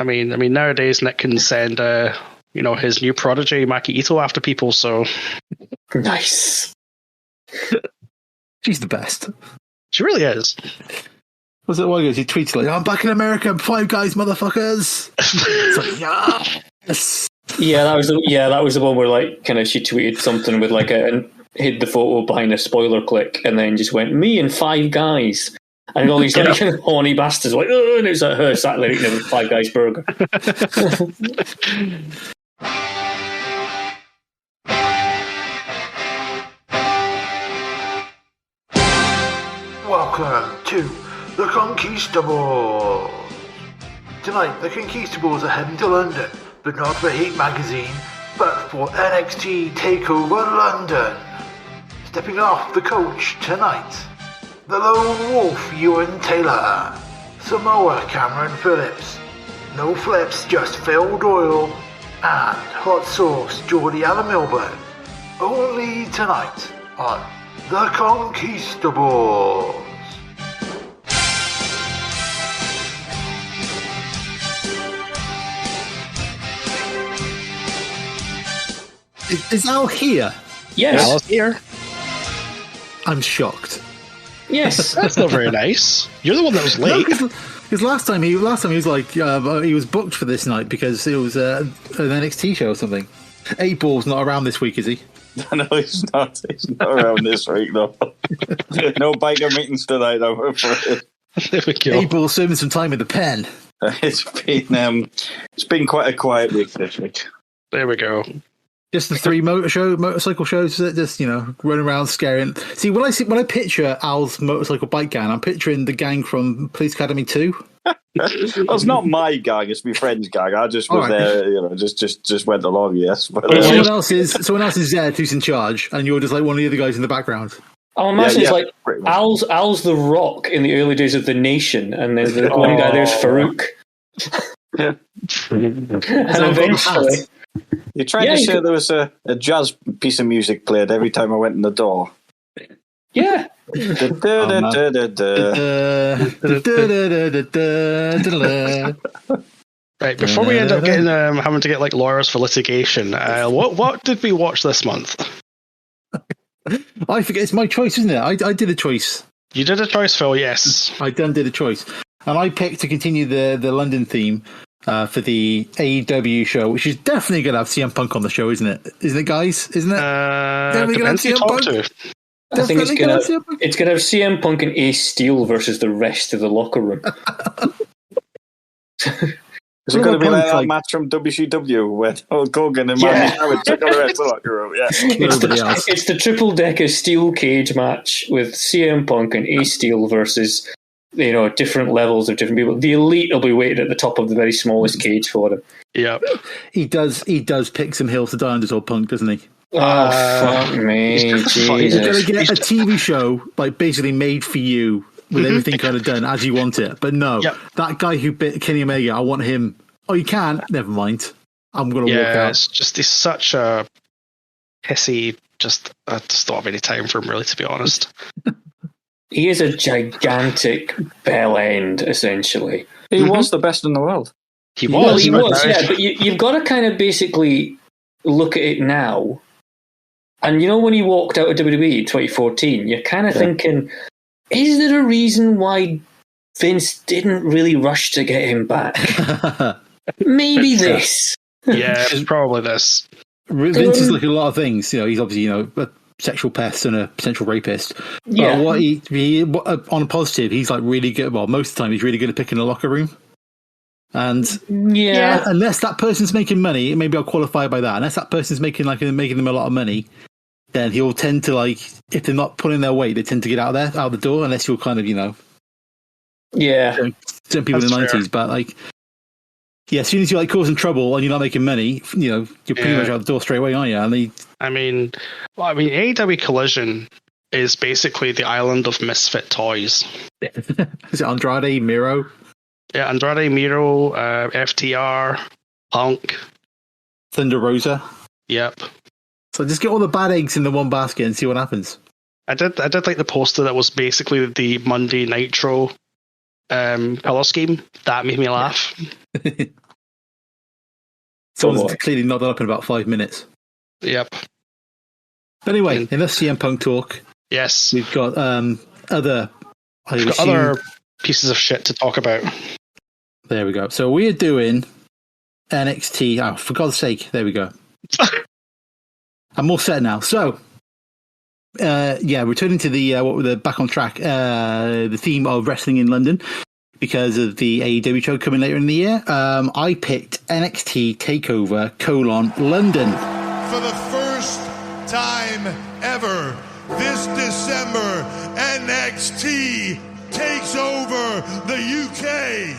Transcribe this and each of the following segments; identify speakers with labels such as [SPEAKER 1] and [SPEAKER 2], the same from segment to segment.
[SPEAKER 1] I mean, nowadays Nick can send, his new prodigy Maki Ito after people. So
[SPEAKER 2] Nice.
[SPEAKER 3] She's the best.
[SPEAKER 1] She really is.
[SPEAKER 3] Was it one of those? He tweets like, "I'm back in America, Five Guys, motherfuckers." It's like, yes.
[SPEAKER 2] Yeah, that was the one where like kind of she tweeted something with like and hid the photo behind a spoiler click, and then just went, "Me and Five Guys," and all these like horny bastards like, "Oh," and it was like her sat there eating a Five Guys burger.
[SPEAKER 4] Welcome to the Conquistabores. Tonight, the Conquistabores are heading to London, but not for Heat magazine, but for NXT TakeOver London. Stepping off the coach tonight, the Lone Wolf Euan Taylor, Samoa Cameron Phillips, No Flips Just Phil Doyle, and Hot Sauce Geordie Milburn. Only tonight on the Conquistabores.
[SPEAKER 3] Is Al here?
[SPEAKER 2] Yes.
[SPEAKER 1] Al's here.
[SPEAKER 3] I'm shocked.
[SPEAKER 2] Yes.
[SPEAKER 1] That's not very nice. You're the one that was late.
[SPEAKER 3] Because last time he was like he was booked for this night because it was an NXT show or something. 8Ball's not around this week, is he?
[SPEAKER 5] No, he's not. He's not around this week, though. No biker meetings tonight, though.
[SPEAKER 1] There we go.
[SPEAKER 3] 8Ball serving some time with the pen.
[SPEAKER 5] It's been quite a quiet week this week.
[SPEAKER 1] There we go.
[SPEAKER 3] Just the 3 motorcycle shows that just running around scaring. See, when I picture Al's motorcycle bike gang, I'm picturing the gang from Police Academy 2.
[SPEAKER 5] Well, it's not my gang; it's my friend's gang. I just was there, just went along. Yes, but
[SPEAKER 3] someone else is Zed who's in charge, and you're just like one of the other guys in the background.
[SPEAKER 2] I'll imagine it's like Al's the Rock in the early days of The Nation, and then the one guy there's Farouk.
[SPEAKER 5] Yeah.
[SPEAKER 2] And eventually,
[SPEAKER 5] you're trying to say there was a jazz piece of music played every time I went in the door.
[SPEAKER 2] Yeah.
[SPEAKER 1] Right, before we end up getting having to get like lawyers for litigation, what did we watch this month?
[SPEAKER 3] I forget. It's my choice, isn't it? I did a choice.
[SPEAKER 1] You did a choice, Phil. Yes,
[SPEAKER 3] I did a choice, and I picked to continue the London theme for the AEW show, which is definitely going to have CM Punk on the show, isn't it? Isn't it, guys? Isn't it? Definitely going to have CM Punk.
[SPEAKER 2] I think it's going to have CM Punk and Ace Steel versus the rest of the locker room.
[SPEAKER 5] Is it going to be like that match from WCW where Hulk Hogan and Mandy Howard took on the rest of the locker room? Yeah.
[SPEAKER 2] It's the triple-decker steel cage match with CM Punk and Ace Steel versus different levels of different people. The Elite will be waiting at the top of the very smallest cage for him.
[SPEAKER 1] Yeah,
[SPEAKER 3] he does pick some hills to die under, old Punk, doesn't he?
[SPEAKER 2] Oh, fuck me.
[SPEAKER 3] He's going to get a TV show like basically made for you with everything kind of done as you want it. But no, that guy who bit Kenny Omega, I want him. Oh, you can? Never mind. I'm going to walk out.
[SPEAKER 1] Yeah, he's such a pissy, I just don't have any time for him, really, to be honest.
[SPEAKER 2] He is a gigantic bell end, essentially.
[SPEAKER 5] He was the best in the world.
[SPEAKER 1] He was,
[SPEAKER 2] yeah, but you've got to kind of basically look at it now. And when he walked out of WWE in 2014, you're kind of thinking, is there a reason why Vince didn't really rush to get him back? Maybe this.
[SPEAKER 1] Yeah, it's probably this.
[SPEAKER 3] Vince is like a lot of things. He's obviously, a sexual pest and a potential rapist.
[SPEAKER 2] Yeah.
[SPEAKER 3] But what he on a positive, he's like really good. Well, most of the time, he's really good at picking a locker room. And unless that person's making money, maybe I'll qualify by that. Unless that person's making them a lot of money, then he'll tend to if they're not pulling their weight, they tend to get out the door. Unless you're kind of certain people in the 90s, but as soon as you're causing trouble and you're not making money, you're pretty much out the door straight away, aren't you? And AEW Collision is basically the island of misfit toys. Is it Andrade, Miro?
[SPEAKER 1] Yeah, Andrade, Miro, FTR, Punk,
[SPEAKER 3] Thunder Rosa.
[SPEAKER 1] Yep.
[SPEAKER 3] So just get all the bad eggs in the one basket and see what happens.
[SPEAKER 1] I did like the poster that was basically the Monday Nitro color scheme. That made me laugh.
[SPEAKER 3] Someone's clearly not done up in about 5 minutes.
[SPEAKER 1] Yep.
[SPEAKER 3] But anyway, enough CM Punk talk.
[SPEAKER 1] Yes.
[SPEAKER 3] We've got other
[SPEAKER 1] pieces of shit to talk about.
[SPEAKER 3] There we go. So we are doing NXT. Oh, for God's sake. There we go. I'm all set now. So, returning to the back on track, the theme of wrestling in London because of the AEW show coming later in the year. I picked NXT TakeOver London.
[SPEAKER 6] For the first time ever, this December, NXT takes over the UK.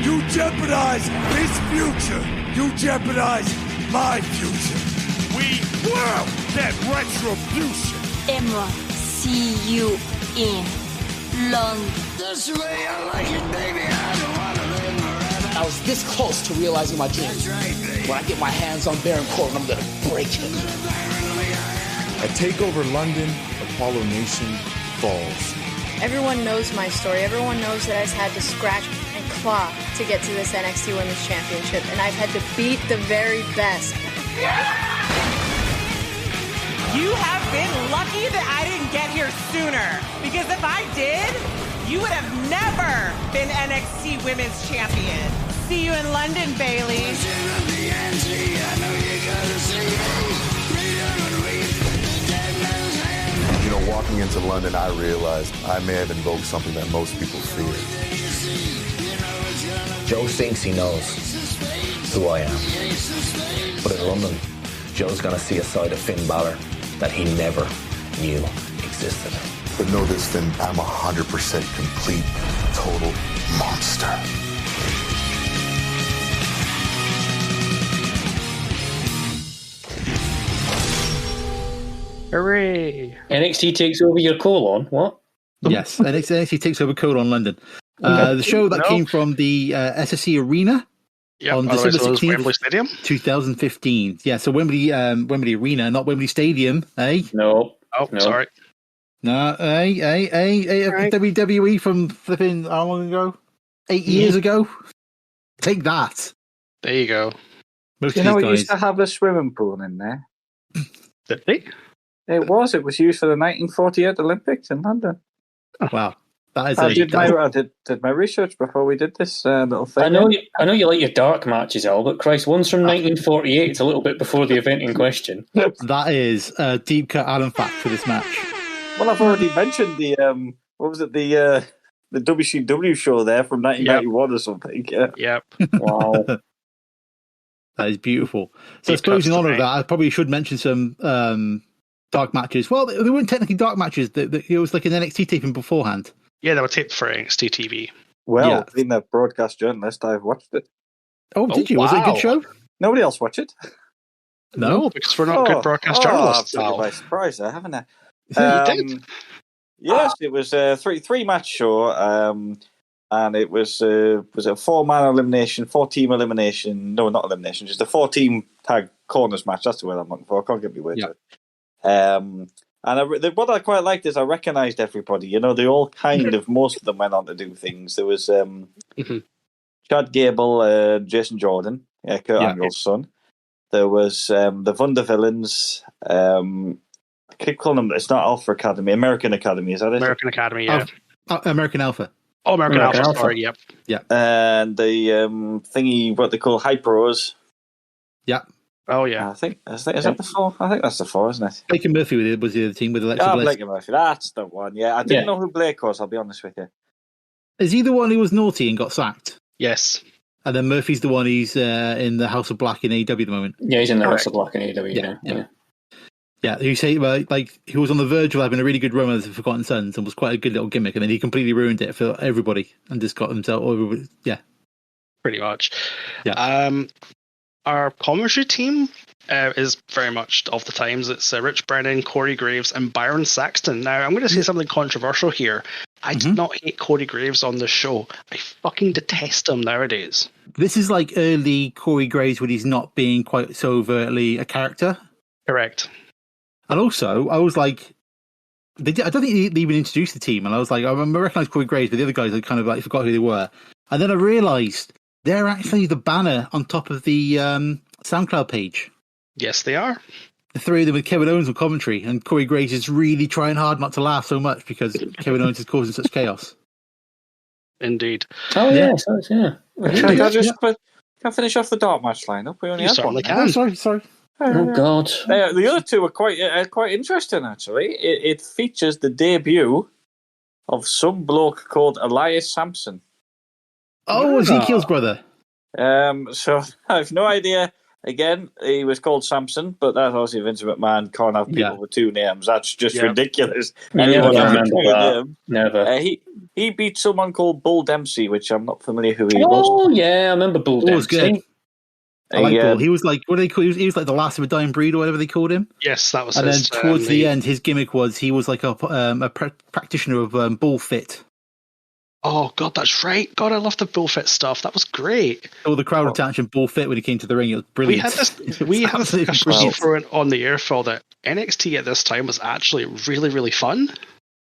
[SPEAKER 6] You jeopardize his future. You jeopardize my future. We will get retribution.
[SPEAKER 7] Emma, see you in London.
[SPEAKER 6] That's the way I like it, baby. I don't want to live forever.
[SPEAKER 8] I was this close to realizing my dream.
[SPEAKER 6] That's right, baby.
[SPEAKER 8] When I get my hands on Baron Corbin, I'm going to break him.
[SPEAKER 9] At TakeOver London, Apollo Nation falls.
[SPEAKER 10] Everyone knows my story. Everyone knows that I've had to scratch and claw to get to this NXT Women's Championship, and I've had to beat the very best.
[SPEAKER 11] You have been lucky that I didn't get here sooner, because if I did, you would have never been NXT Women's Champion. See you in London, Bayley.
[SPEAKER 9] You know, walking into London, I realized I may have invoked something that most people fear.
[SPEAKER 8] Joe thinks he knows who I am. But in London, Joe's going to see a side of Finn Balor that he never knew existed.
[SPEAKER 9] But know this, Finn, I'm 100% complete, total monster.
[SPEAKER 1] Hooray!
[SPEAKER 2] NXT takes over your colon. What?
[SPEAKER 3] Yes, NXT takes over London. The show that came from the SSE Arena on December 16th,
[SPEAKER 1] Wembley Stadium,
[SPEAKER 3] 2015. Yeah, so Wembley Arena, not Wembley Stadium, eh?
[SPEAKER 2] No.
[SPEAKER 1] Sorry.
[SPEAKER 3] No, WWE from flipping how long ago? 8 years ago. Take that.
[SPEAKER 1] There you go.
[SPEAKER 3] Most
[SPEAKER 5] You
[SPEAKER 3] of
[SPEAKER 5] know,
[SPEAKER 3] these
[SPEAKER 5] it
[SPEAKER 3] guys.
[SPEAKER 5] used to have a swimming pool in there.
[SPEAKER 1] Did they?
[SPEAKER 5] It was used for the 1948 Olympics in London.
[SPEAKER 3] Wow, that is.
[SPEAKER 5] I did my research before we did this little thing.
[SPEAKER 2] I know you like your dark matches, Al, but Christ, one's from 1948. It's a little bit before the event in question.
[SPEAKER 3] That is a deep cut Alan fact for this match.
[SPEAKER 5] Well, I've already mentioned the the WCW show there from 1991 or something. Yeah.
[SPEAKER 1] Yep.
[SPEAKER 2] Wow.
[SPEAKER 3] That is beautiful. So I suppose in honour of that, I probably should mention some dark matches. Well, they weren't technically dark matches. It was like an NXT taping beforehand.
[SPEAKER 1] Yeah, they were taped for NXT TV.
[SPEAKER 5] Well, being a broadcast journalist, I've watched it.
[SPEAKER 3] Oh, did you? Was it a good show?
[SPEAKER 5] Nobody else watched it.
[SPEAKER 1] No, because we're not good broadcast journalists.
[SPEAKER 5] I've taken by surprise there, haven't I?
[SPEAKER 1] You did?
[SPEAKER 5] Yes, it was a three match show, and it was a 4-man elimination, 4-team elimination. No, not elimination, just a 4-team tag corners match. That's the word I'm looking for. I can't give you words. And what I quite liked is I recognised everybody. You know, they all kind of, most of them went on to do things. There was Chad Gable, Jason Jordan, Kurt Angle's son. There was the Vundervillains. I keep calling them. It's not Alpha Academy, American Academy. Is that it?
[SPEAKER 1] American Academy, yeah.
[SPEAKER 3] American Alpha.
[SPEAKER 1] Oh, American Alpha. Sorry, yep.
[SPEAKER 3] Yeah.
[SPEAKER 5] And the thingy, what they call Hyperos.
[SPEAKER 3] Yeah.
[SPEAKER 1] Oh, yeah.
[SPEAKER 5] I think is that the 4? I think that's the 4, isn't it?
[SPEAKER 3] Blake and Murphy was the other team with Alexa Bliss.
[SPEAKER 5] Blake and Murphy. That's the one. Yeah, I didn't know who Blake was. I'll be honest with you.
[SPEAKER 3] Is he the one who was naughty and got sacked?
[SPEAKER 1] Yes.
[SPEAKER 3] And then Murphy's the one who's in the House of Black in AEW at the moment.
[SPEAKER 2] Yeah, he's in the House of Black in AEW.
[SPEAKER 3] Yeah, who say like he was on the verge of having a really good run as the Forgotten Sons and was quite a good little gimmick, and then he completely ruined it for everybody and just got himself.
[SPEAKER 1] Pretty much.
[SPEAKER 3] Yeah.
[SPEAKER 1] Our commentary team is very much of the times. It's Rich Brennan, Corey Graves, and Byron Saxton. Now, I'm going to say something controversial here. I did not hate Corey Graves on this show. I fucking detest him nowadays.
[SPEAKER 3] This is like early Corey Graves when he's not being quite so overtly a character.
[SPEAKER 1] Correct.
[SPEAKER 3] And also, I was like, I don't think they even introduced the team. And I was like, I recognised Corey Graves, but the other guys, I kind of like forgot who they were. And then I realised they're actually the banner on top of the SoundCloud page.
[SPEAKER 1] Yes, they are.
[SPEAKER 3] The three of them with Kevin Owens on commentary, and Corey Graves is really trying hard not to laugh so much because Kevin Owens is causing such chaos.
[SPEAKER 1] Indeed.
[SPEAKER 2] Oh,
[SPEAKER 3] Yeah.
[SPEAKER 2] yeah.
[SPEAKER 5] Can I finish off the dark match lineup? We only
[SPEAKER 1] You
[SPEAKER 5] had
[SPEAKER 1] certainly
[SPEAKER 5] one.
[SPEAKER 1] can.
[SPEAKER 3] Sorry.
[SPEAKER 2] Oh, God.
[SPEAKER 5] The other two are quite interesting, actually. It features the debut of some bloke called Elias Sampson.
[SPEAKER 3] Oh, Ezekiel's brother.
[SPEAKER 5] So I have no idea. Again, he was called Samson, but that's obviously Vince McMahon can't have people with two names. That's just ridiculous.
[SPEAKER 2] Never
[SPEAKER 5] Anyone
[SPEAKER 2] remember
[SPEAKER 5] with two
[SPEAKER 2] that.
[SPEAKER 5] names.
[SPEAKER 2] Never.
[SPEAKER 5] He beat someone called Bull Dempsey, which I'm not familiar who he was.
[SPEAKER 2] Oh, yeah, I remember Bull Dempsey.
[SPEAKER 3] Was good. I like Bull. He was like, what do they call? He was like the last of a dying breed, or whatever they called him.
[SPEAKER 1] Yes, that was.
[SPEAKER 3] And
[SPEAKER 1] his,
[SPEAKER 3] then towards the end, his gimmick was he was like a practitioner of bull fit.
[SPEAKER 1] Oh God, that's right. God, I love the bullfit stuff. That was great.
[SPEAKER 3] All the crowd attention bull fit when he came to the ring. It was brilliant.
[SPEAKER 1] We had this discussion for it on the air for that NXT at this time was actually really, really fun.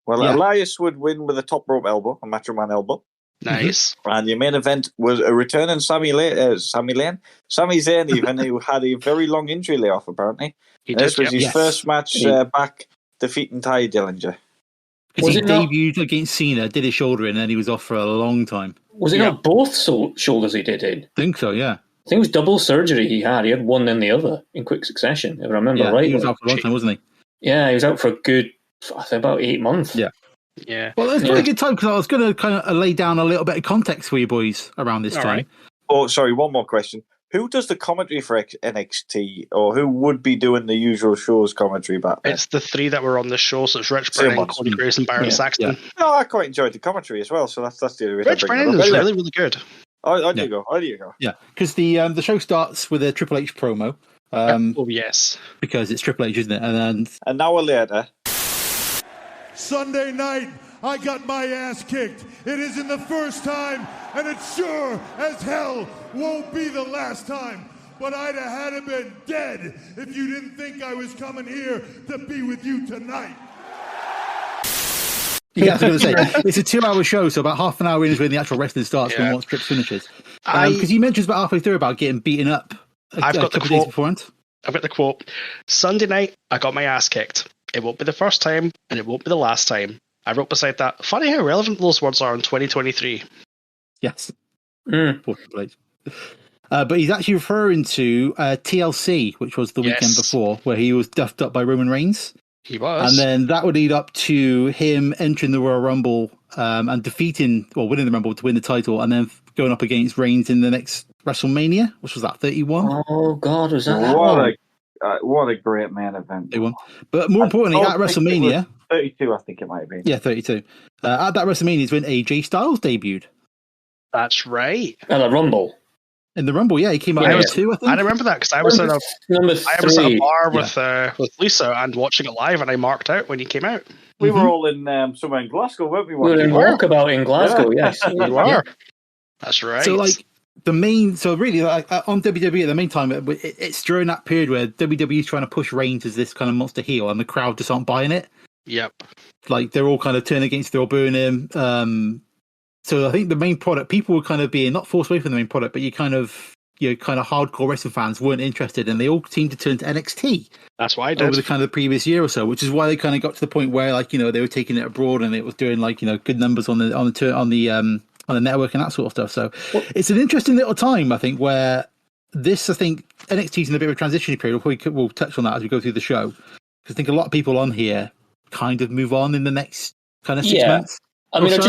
[SPEAKER 5] Well, Elias would win with a top rope elbow, a Macho Man elbow.
[SPEAKER 1] Nice.
[SPEAKER 5] And your main event was a returning Sami Zayn, even, who had a very long injury layoff, apparently. This was his first match back, defeating Ty Dillinger.
[SPEAKER 3] Because he debuted against Cena, did his shoulder in, and then he was off for a long time.
[SPEAKER 2] Was it not both shoulders he did in?
[SPEAKER 3] I think so, yeah.
[SPEAKER 2] I think it was double surgery he had. He had one then the other in quick succession, if I remember right.
[SPEAKER 3] He was out for a long time, wasn't he?
[SPEAKER 2] Yeah, he was out for a good, I think, about 8 months.
[SPEAKER 3] Yeah.
[SPEAKER 1] Yeah.
[SPEAKER 3] Well, it's a pretty good time because I was going to kind of lay down a little bit of context for you boys around this time.
[SPEAKER 1] Right.
[SPEAKER 5] Oh, sorry, one more question. Who does the commentary for NXT, or who would be doing the usual show's commentary back there?
[SPEAKER 1] It's the three that were on the show, so it's Rich Brennan, Cody Graves, and Byron Saxton.
[SPEAKER 5] Yeah. No, I quite enjoyed the commentary as well, so that's the other reason.
[SPEAKER 1] Rich Brennan is really, really good.
[SPEAKER 5] I do go.
[SPEAKER 3] Yeah, because the show starts with a Triple H promo.
[SPEAKER 1] Yes.
[SPEAKER 3] Because it's Triple H, isn't it? And then
[SPEAKER 5] an hour later.
[SPEAKER 6] Sunday night, I got my ass kicked. It isn't the first time, and it sure as hell won't be the last time. But I'd have had to been dead if you didn't think I was coming here to be with you tonight.
[SPEAKER 3] Yeah, I was going to say, it's a 2-hour show, so about half an hour in is when the actual wrestling starts, when once Trips finishes. Because he mentions about halfway through about getting beaten up
[SPEAKER 1] I've got the
[SPEAKER 3] couple of days beforehand.
[SPEAKER 1] I've got the quote. Sunday night, I got my ass kicked. It won't be the first time, and it won't be the last time. I wrote beside that, funny how relevant those words are in 2023.
[SPEAKER 3] Yes. Poor Triple H. But he's actually referring to TLC, which was the weekend before, where he was duffed up by Roman Reigns.
[SPEAKER 1] He was.
[SPEAKER 3] And then that would lead up to him entering the Royal Rumble and winning the Rumble to win the title, and then going up against Reigns in the next WrestleMania, which was that 31?
[SPEAKER 2] Oh, God, was that
[SPEAKER 5] what a great main event.
[SPEAKER 3] 31. But more importantly, at WrestleMania...
[SPEAKER 5] 32, I think it might have been.
[SPEAKER 3] Yeah, 32. At that WrestleMania is when AJ Styles debuted.
[SPEAKER 1] That's right.
[SPEAKER 2] And the Rumble.
[SPEAKER 3] In the Rumble, yeah, he came out number 2, I think.
[SPEAKER 1] I remember that because I was at a bar with Lisa and watching it live, and I marked out when he came out.
[SPEAKER 5] We were all in somewhere in Glasgow, weren't we?
[SPEAKER 2] We were in Walkabout in Glasgow, yes.
[SPEAKER 1] We were. That's right.
[SPEAKER 3] So, on WWE at the main time, it's during that period where WWE is trying to push Reigns as this kind of monster heel, and the crowd just aren't buying it.
[SPEAKER 1] Yep.
[SPEAKER 3] Like, they're all kind of turning against, they're all booing him. So I think the main product, people were kind of being not forced away from the main product, but kind of hardcore wrestling fans weren't interested, and they all seemed to turn to NXT.
[SPEAKER 1] That's why I did.
[SPEAKER 3] Over the kind of the previous year or so, which is why they kind of got to the point where they were taking it abroad and it was doing good numbers on the network and that sort of stuff. So it's an interesting little time, I think, where I think NXT's in a bit of a transition period. We'll touch on that as we go through the show, because I think a lot of people on here kind of move on in the next kind of 6 months.
[SPEAKER 2] I mean,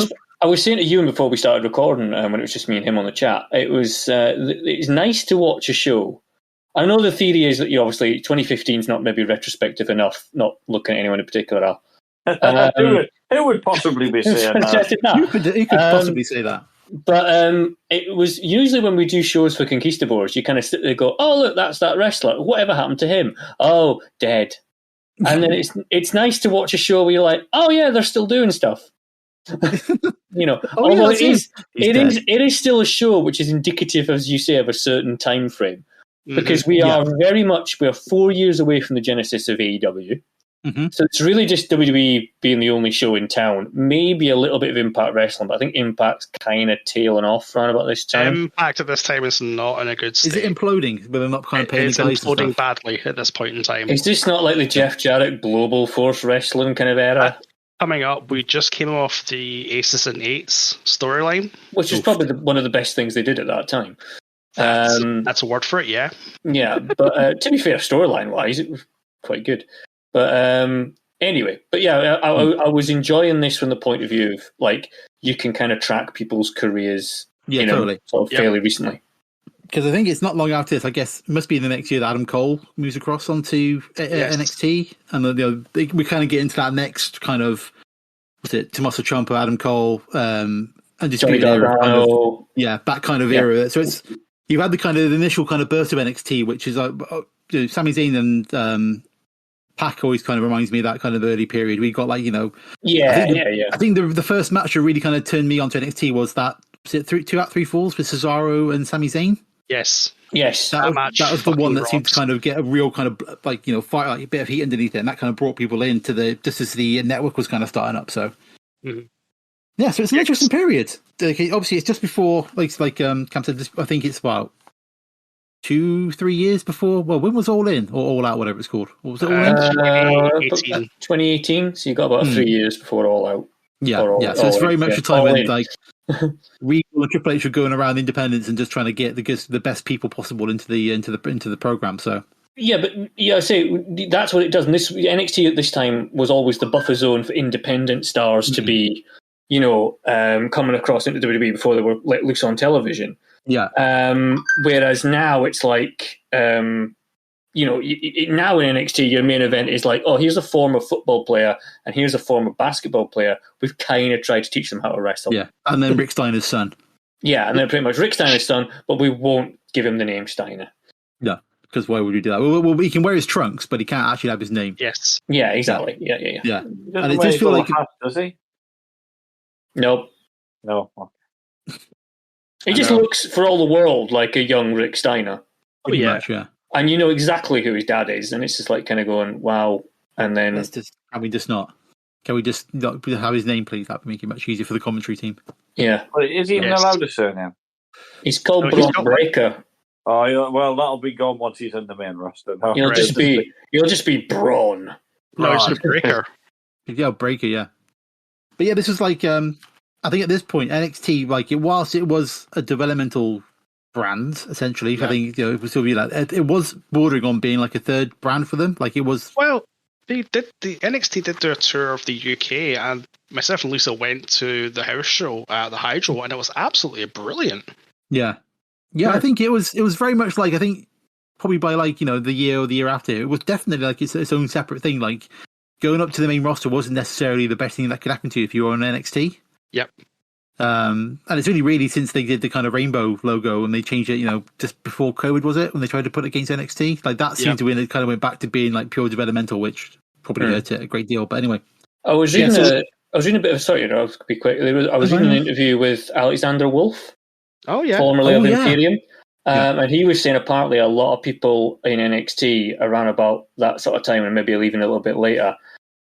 [SPEAKER 2] I was saying to Euan before we started recording, when it was just me and him on the chat, it's nice to watch a show. I know the theory is that obviously 2015 is not maybe retrospective enough, not looking at anyone in particular.
[SPEAKER 5] Who would possibly be saying that?
[SPEAKER 3] You could possibly say that.
[SPEAKER 2] But it was usually when we do shows for Conquistabores, you kind of sit there and go, oh, look, that's that wrestler. Whatever happened to him? Oh, dead. And then it's nice to watch a show where you're like, oh, yeah, they're still doing stuff. Although it is still a show which is indicative, as you say, of a certain time frame, because we are 4 years away from the genesis of AEW. So it's really just WWE being the only show in town. Maybe a little bit of Impact Wrestling, but I think Impact's kind of tailing off around about this time.
[SPEAKER 1] Impact at this time is not in a good state.
[SPEAKER 3] Is it imploding? With them not kind of paying the guys?
[SPEAKER 1] It's imploding badly at this point in time.
[SPEAKER 2] Is this not like the Jeff Jarrett Global Force Wrestling kind of era?
[SPEAKER 1] Coming up, we just came off the Aces and Eights storyline.
[SPEAKER 2] Which is probably one of the best things they did at that time.
[SPEAKER 1] That's a word for it, yeah.
[SPEAKER 2] Yeah, but to be fair, storyline-wise, it was quite good. But anyway, I was enjoying this from the point of view of, like, you can kind of track people's careers,
[SPEAKER 3] totally.
[SPEAKER 2] sort of fairly recently.
[SPEAKER 3] Because I think it's not long after this, I guess, it must be the next year that Adam Cole moves across onto NXT. And we kind of get into that next kind of, what's it, Tommaso Ciampa, Adam Cole, Undisputed Era. That kind of era. So you've had the initial kind of burst of NXT, which is like, Sami Zayn and Pac always kind of reminds me of that kind of early period. We got like, I think the first match that really kind of turned me onto NXT was that, was it 2 out 3 falls with Cesaro and Sami Zayn?
[SPEAKER 1] Yes.
[SPEAKER 3] That was the one that seemed to kind of get a real kind of fire, like a bit of heat underneath it, and that kind of brought people into just as the network was kind of starting up. So yeah, so it's an interesting period. Obviously, it's just before, like Cam said, I think it's about 2-3 years before. Well, when was All In or All Out, whatever it's called? What was it? All In?
[SPEAKER 2] 2018. So you got about 3 years before All Out.
[SPEAKER 3] Yeah. So it's very much a time when like Regal and Triple H are going around independents and just trying to get the best people possible into the program. So
[SPEAKER 2] I say that's what it does. And this NXT at this time was always the buffer zone for independent stars to be, coming across into WWE before they were let loose on television.
[SPEAKER 3] Yeah.
[SPEAKER 2] Whereas now it's like, now in NXT, your main event is like, oh, here's a former football player and here's a former basketball player. We've kind of tried to teach them how to wrestle.
[SPEAKER 3] Yeah, and then Rick Steiner's son.
[SPEAKER 2] Yeah, and then pretty much Rick Steiner's son, but we won't give him the name Steiner.
[SPEAKER 3] Yeah, because why would you do that? Well, he can wear his trunks, but he can't actually have his name.
[SPEAKER 1] Yes.
[SPEAKER 2] Yeah, exactly. Yeah.
[SPEAKER 3] And it just feels like...
[SPEAKER 5] Does he?
[SPEAKER 2] Nope.
[SPEAKER 5] No.
[SPEAKER 2] He just looks, for all the world, like a young Rick Steiner.
[SPEAKER 3] Pretty much, yeah.
[SPEAKER 2] And you know exactly who his dad is, and it's just like kind of going, wow. And then...
[SPEAKER 3] Can we just not have his name, please? That would make it much easier for the commentary team.
[SPEAKER 2] Yeah.
[SPEAKER 5] But is he even allowed a surname?
[SPEAKER 2] He's called Braun Breaker.
[SPEAKER 5] Oh, yeah, well, that'll be gone once he's in the main roster. No,
[SPEAKER 2] he'll just be Braun.
[SPEAKER 1] No, it's a Breaker.
[SPEAKER 3] Yeah, Breaker, yeah. But yeah, this was like, I think at this point, NXT, like, whilst it was a developmental brand, essentially, I think it would still be like, it was bordering on being like a third brand for them. Like, it was.
[SPEAKER 1] Well, the NXT did do a tour of the UK, and myself and Lisa went to the house show at the Hydro, and it was absolutely brilliant.
[SPEAKER 3] Yeah, I think it was very much like, I think probably by like, the year or the year after, it was definitely like its own separate thing. Like, going up to the main roster wasn't necessarily the best thing that could happen to you if you were on NXT.
[SPEAKER 1] Yep.
[SPEAKER 3] And it's really since they did the kind of rainbow logo and they changed it, just before COVID, was it, when they tried to put it against NXT? Like, that seemed to win. It kind of went back to being like pure developmental, which probably hurt it a great deal. But anyway,
[SPEAKER 2] I was reading a bit of, sorry, I'll be quick. I was reading an interview with Alexander Wolf.
[SPEAKER 1] Oh yeah,
[SPEAKER 2] formerly of Imperium. And he was saying apparently a lot of people in NXT around about that sort of time, and maybe even a little bit later,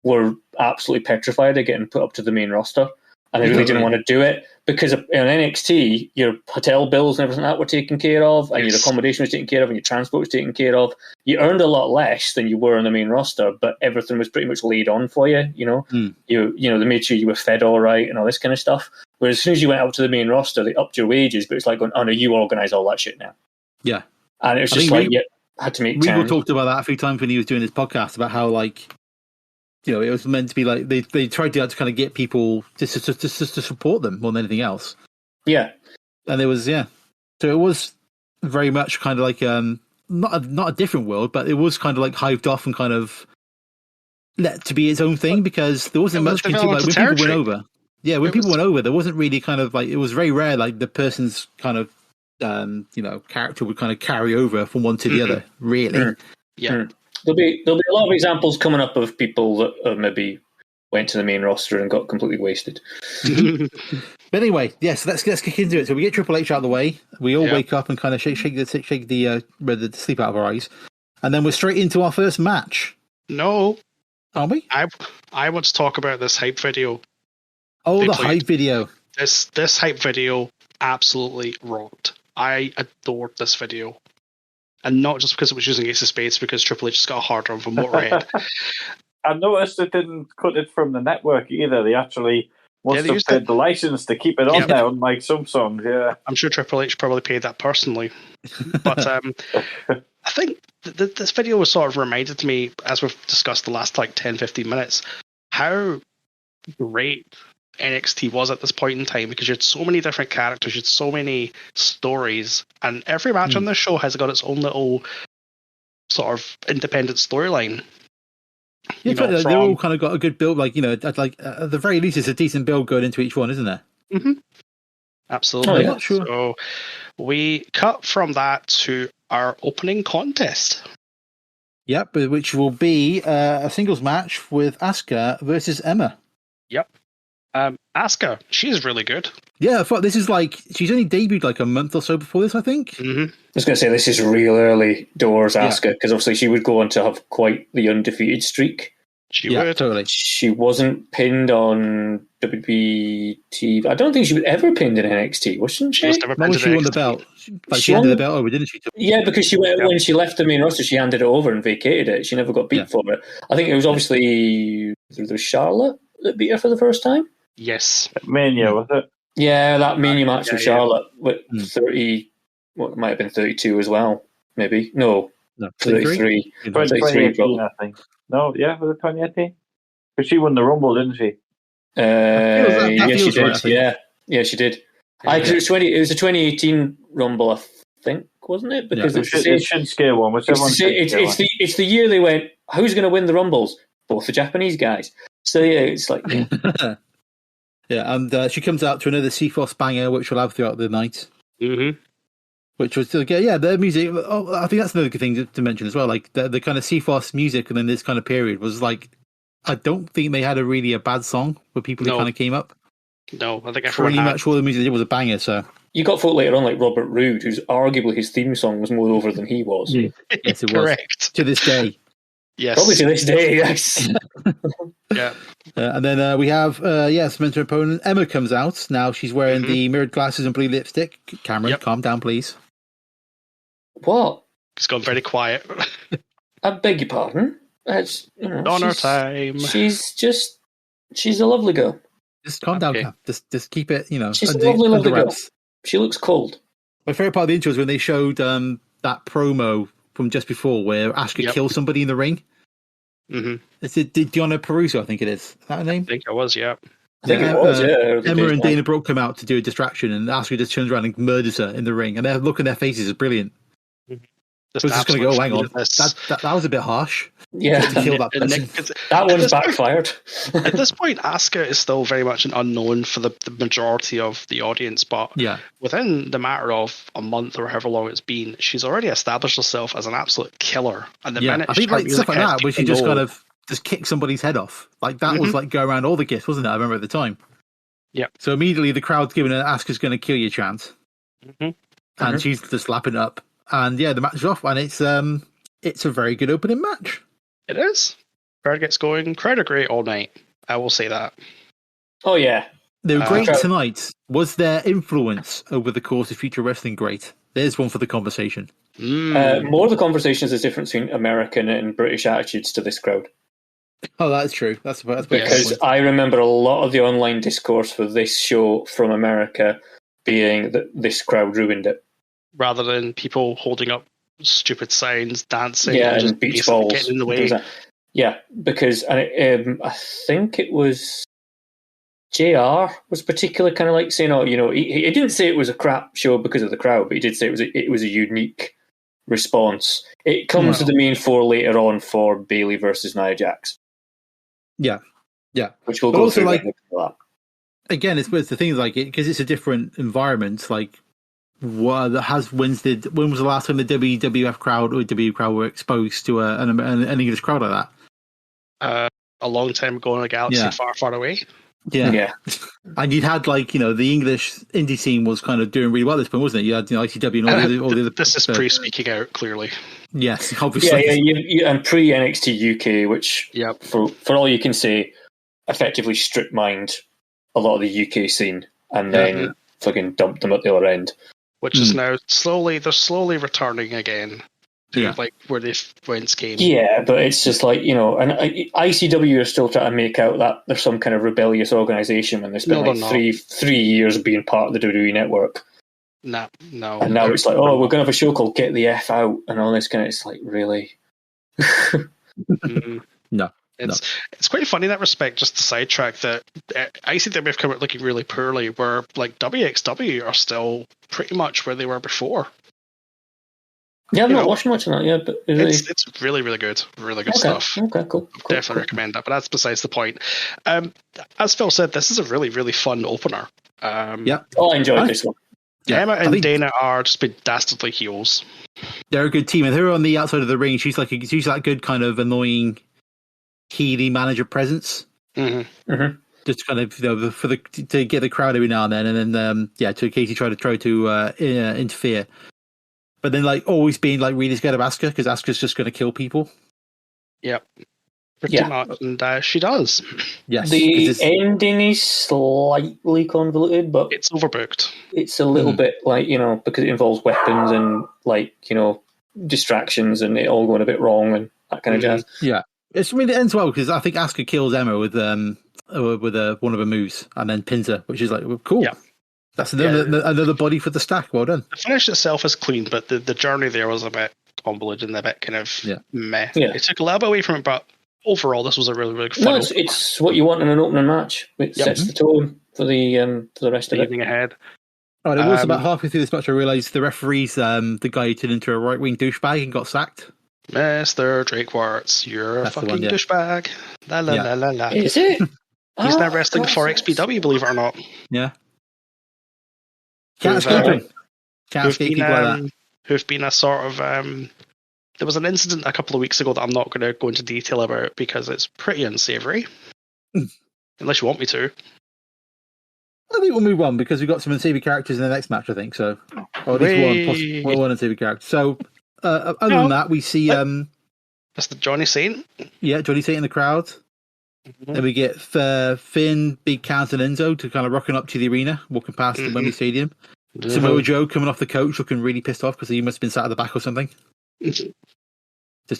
[SPEAKER 2] were absolutely petrified of getting put up to the main roster. And they really didn't want to do it because in NXT, your hotel bills and everything like that were taken care of, and your accommodation was taken care of, and your transport was taken care of. You earned a lot less than you were on the main roster, but everything was pretty much laid on for you. They made sure you were fed all right and all this kind of stuff. Whereas as soon as you went up to the main roster, they upped your wages, but it's like going, oh no, you organise all that shit now.
[SPEAKER 3] Yeah,
[SPEAKER 2] and it was just like, had to make time.
[SPEAKER 3] Regal talked about that a few times when he was doing his podcast about how, like, it was meant to be like they tried to kind of get people just to support them more than anything else.
[SPEAKER 2] Yeah,
[SPEAKER 3] and there was so it was very much kind of like not a different world, but it was kind of like hived off and kind of let to be its own thing because there wasn't much into like when people went over. Yeah, when people went over, there wasn't really kind of like, it was very rare like the person's kind of character would kind of carry over from one to the other. Really,
[SPEAKER 1] yeah.
[SPEAKER 2] There'll be a lot of examples coming up of people that maybe went to the main roster and got completely wasted.
[SPEAKER 3] But anyway, yes, let's kick into it. So we get Triple H out of the way. We all wake up and kind of shake the sleep out of our eyes, and then we're straight into our first match.
[SPEAKER 1] No.
[SPEAKER 3] Are we?
[SPEAKER 1] I want to talk about this hype video.
[SPEAKER 3] Oh, the hype video.
[SPEAKER 1] This hype video absolutely rocked. I adored this video. And not just because it was using Ace of Spades, because Triple H just got a hard on for Motorhead.
[SPEAKER 5] I noticed it didn't cut it from the network either. They actually must have paid the license to keep it on there, unlike some songs, yeah.
[SPEAKER 1] I'm sure Triple H probably paid that personally. But I think this video was sort of reminded me, as we've discussed the last 10-15 minutes, how great NXT was at this point in time, because you had so many different characters, you had so many stories, and every match on this show has got its own little sort of independent storyline.
[SPEAKER 3] Yeah, they've all kind of got a good build, at the very least, it's a decent build going into each one, isn't there?
[SPEAKER 1] Mm-hmm. Absolutely.
[SPEAKER 3] Oh, yeah, sure.
[SPEAKER 1] So we cut from that to our opening contest.
[SPEAKER 3] Yep, which will be a singles match with Asuka versus Emma.
[SPEAKER 1] Yep. Asuka, she's really good.
[SPEAKER 3] Yeah, I thought this is she's only debuted a month or so before this, I think.
[SPEAKER 2] Mm-hmm. I was going to say, this is real early doors Asuka, because obviously she would go on to have quite the undefeated streak.
[SPEAKER 1] She would.
[SPEAKER 3] Totally.
[SPEAKER 2] She wasn't pinned on WBT. I don't think she was ever pinned in NXT, wasn't she?
[SPEAKER 1] She
[SPEAKER 3] won the belt. She handed the belt over, didn't she?
[SPEAKER 2] Yeah, because when she left the main roster, she handed it over and vacated it. She never got beat for it. I think it was obviously there was Charlotte that beat her for the first time.
[SPEAKER 1] Yes.
[SPEAKER 5] Mania, was it?
[SPEAKER 2] Yeah, that Mania match with Charlotte with 30, it might have been 32 as well, maybe. No 33.
[SPEAKER 5] 2018, I think. No, yeah, was it 2018? Because she won the Rumble, didn't she?
[SPEAKER 2] Yeah, she did. Yeah, she did. It was a 2018 Rumble, I think, wasn't it? Because
[SPEAKER 5] it's the Shinsuke one.
[SPEAKER 2] It's the year they went, who's going to win the Rumbles? Both the Japanese guys. So yeah, it's like...
[SPEAKER 3] Yeah, and she comes out to another C-Force banger, which we'll have throughout the night.
[SPEAKER 1] Mm-hmm.
[SPEAKER 3] Which was, their music. Oh, I think that's another good thing to mention as well. The kind of C-Force music, and then this kind of period was I don't think they had a bad song with people who kind of came up.
[SPEAKER 1] No, I think
[SPEAKER 3] pretty much all the music they did was a banger. So
[SPEAKER 2] you got folk later on like Robert Roode, who's arguably his theme song was more over than he was.
[SPEAKER 3] Yes, it was.
[SPEAKER 1] Correct.
[SPEAKER 3] To this day.
[SPEAKER 1] Yes.
[SPEAKER 2] Probably to this day, yes.
[SPEAKER 1] Yeah.
[SPEAKER 3] And then we have, Samantha opponent. Emma comes out. Now she's wearing the mirrored glasses and blue lipstick. Cameron, calm down, please.
[SPEAKER 2] What?
[SPEAKER 1] It's gone very quiet.
[SPEAKER 2] I beg your pardon?
[SPEAKER 1] Honor time.
[SPEAKER 2] She's a lovely girl.
[SPEAKER 3] Just calm down, Cam. Just keep it,
[SPEAKER 2] She's a lovely girl. She looks cold.
[SPEAKER 3] My favourite part of the intro is when they showed that promo from just before where Asuka kills somebody in the ring.
[SPEAKER 1] Mm-hmm.
[SPEAKER 3] It's Deonna Purrazzo, I think it is. Is that her name?
[SPEAKER 1] I think it was, yeah.
[SPEAKER 2] I think it was, yeah.
[SPEAKER 3] Emma and Dana Brooke come out to do a distraction, and Asuka just turns around and murders her in the ring, and their look on their faces is brilliant. I was just going to go, hang on, that was a bit harsh.
[SPEAKER 2] Yeah,
[SPEAKER 3] to kill that person.
[SPEAKER 2] That one's backfired.
[SPEAKER 1] At this point, Asuka is still very much an unknown for the majority of the audience, but within the matter of a month or however long it's been, she's already established herself as an absolute killer. And the minute
[SPEAKER 3] I think stuff like that, where she just kind of just kicked somebody's head off, that was go around all the gifts, wasn't it? I remember at the time.
[SPEAKER 1] Yeah.
[SPEAKER 3] So immediately the crowd's giving an Asuka's going to kill you chant, and she's just lapping it up. And the match is off, and it's a very good opening match.
[SPEAKER 1] It is. Crowd gets going. Crowd are great all night. I will say that.
[SPEAKER 2] Oh yeah,
[SPEAKER 3] they were great tonight. Was their influence over the course of future wrestling great? There's one for the conversation.
[SPEAKER 2] More of the conversation is the difference between American and British attitudes to this crowd.
[SPEAKER 3] Oh, that's true. That's
[SPEAKER 2] because I remember a lot of the online discourse for this show from America being that this crowd ruined it.
[SPEAKER 1] Rather than people holding up stupid signs, dancing,
[SPEAKER 2] and
[SPEAKER 1] just
[SPEAKER 2] beach balls,
[SPEAKER 1] getting in the way.
[SPEAKER 2] Yeah, because I think it was JR was particularly kind of saying, he didn't say it was a crap show because of the crowd, but he did say it was a unique response. It comes to the main four later on for Bayley versus Nia Jax.
[SPEAKER 3] Yeah,
[SPEAKER 2] which we'll go through.
[SPEAKER 3] Again, it's the things because it's a different environment. When was the last time the WWF crowd or WWE crowd were exposed to an English crowd like that?
[SPEAKER 1] A long time ago in a galaxy far, far away.
[SPEAKER 3] Yeah. And you'd had the English indie scene was kind of doing really well at this point, wasn't it? You had ICW and all the other.
[SPEAKER 1] This is pre-speaking out, clearly.
[SPEAKER 3] Yes, obviously.
[SPEAKER 2] Yeah, and pre NXT UK, which for all you can say, effectively strip mined a lot of the UK scene and then fucking dumped them at the other end.
[SPEAKER 1] Which is now slowly returning again to where they once came.
[SPEAKER 2] Yeah, but it's just and ICW are still trying to make out that they're some kind of rebellious organisation when they spent three years being part of the WWE network.
[SPEAKER 1] No.
[SPEAKER 2] And now it's like, we're going to have a show called Get the F Out and all this kind of, it's like, really?
[SPEAKER 3] No.
[SPEAKER 1] It's quite funny in that respect, just to sidetrack, that ICW have come out looking really poorly, where WXW are still pretty much where they were before.
[SPEAKER 2] Yeah, I've not watched much of that yet, but
[SPEAKER 1] it's really, really good. Really good stuff.
[SPEAKER 2] Okay, cool.
[SPEAKER 1] Definitely recommend that, but that's besides the point. As Phil said, this is a really, really fun opener.
[SPEAKER 2] I enjoyed this one.
[SPEAKER 1] Yeah, Emma and Dana are just been dastardly heels.
[SPEAKER 3] They're a good team, and her on the outside of the ring, she's that good kind of annoying heady manager presence. Just kind of to get the crowd every now and then, to occasionally try to interfere. But then always being really scared of Asuka, because Asuka's just going to kill people.
[SPEAKER 1] Yep. Pretty much, and she does.
[SPEAKER 3] Yes.
[SPEAKER 2] The ending is slightly convoluted, but
[SPEAKER 1] it's overbooked.
[SPEAKER 2] It's a little bit because it involves weapons and distractions and it all going a bit wrong and that kind of jazz.
[SPEAKER 3] Yeah. It ends well because I think Asuka kills Emma with one of her moves and then pins her, which is cool. Yeah. That's another body for the stack. Well done.
[SPEAKER 1] The finish itself is clean, but the journey there was a bit convoluted and a bit kind of meh. Yeah. It took a little bit away from it, but overall, this was a really, really fun.
[SPEAKER 2] No, it's what you want in an opening match. It sets the tone for the rest of the
[SPEAKER 1] evening ahead.
[SPEAKER 3] Oh, and it was about halfway through this match I realised the referee's the guy who turned into a right wing douchebag and got sacked.
[SPEAKER 1] Mr. Drake Warts, you're a fucking douchebag. La la la la la.
[SPEAKER 2] Is it?
[SPEAKER 1] He's now wrestling for XPW, believe it or not.
[SPEAKER 3] Yeah. Can't escape people like that.
[SPEAKER 1] Who've been a sort of there was an incident a couple of weeks ago that I'm not going to go into detail about because it's pretty unsavoury. Unless you want me to.
[SPEAKER 3] I think we'll move on because we've got some unsavoury characters in the next match, I think. So, or at least one unsavoury character. So, other than that, we see
[SPEAKER 1] that's the Johnny Saint.
[SPEAKER 3] Yeah, Johnny Saint in the crowd. Then we get Finn, Big Cass, and Enzo to kind of rocking up to the arena, walking past the Wembley Stadium. Samoa Joe coming off the coach, looking really pissed off because he must have been sat at the back or something. Just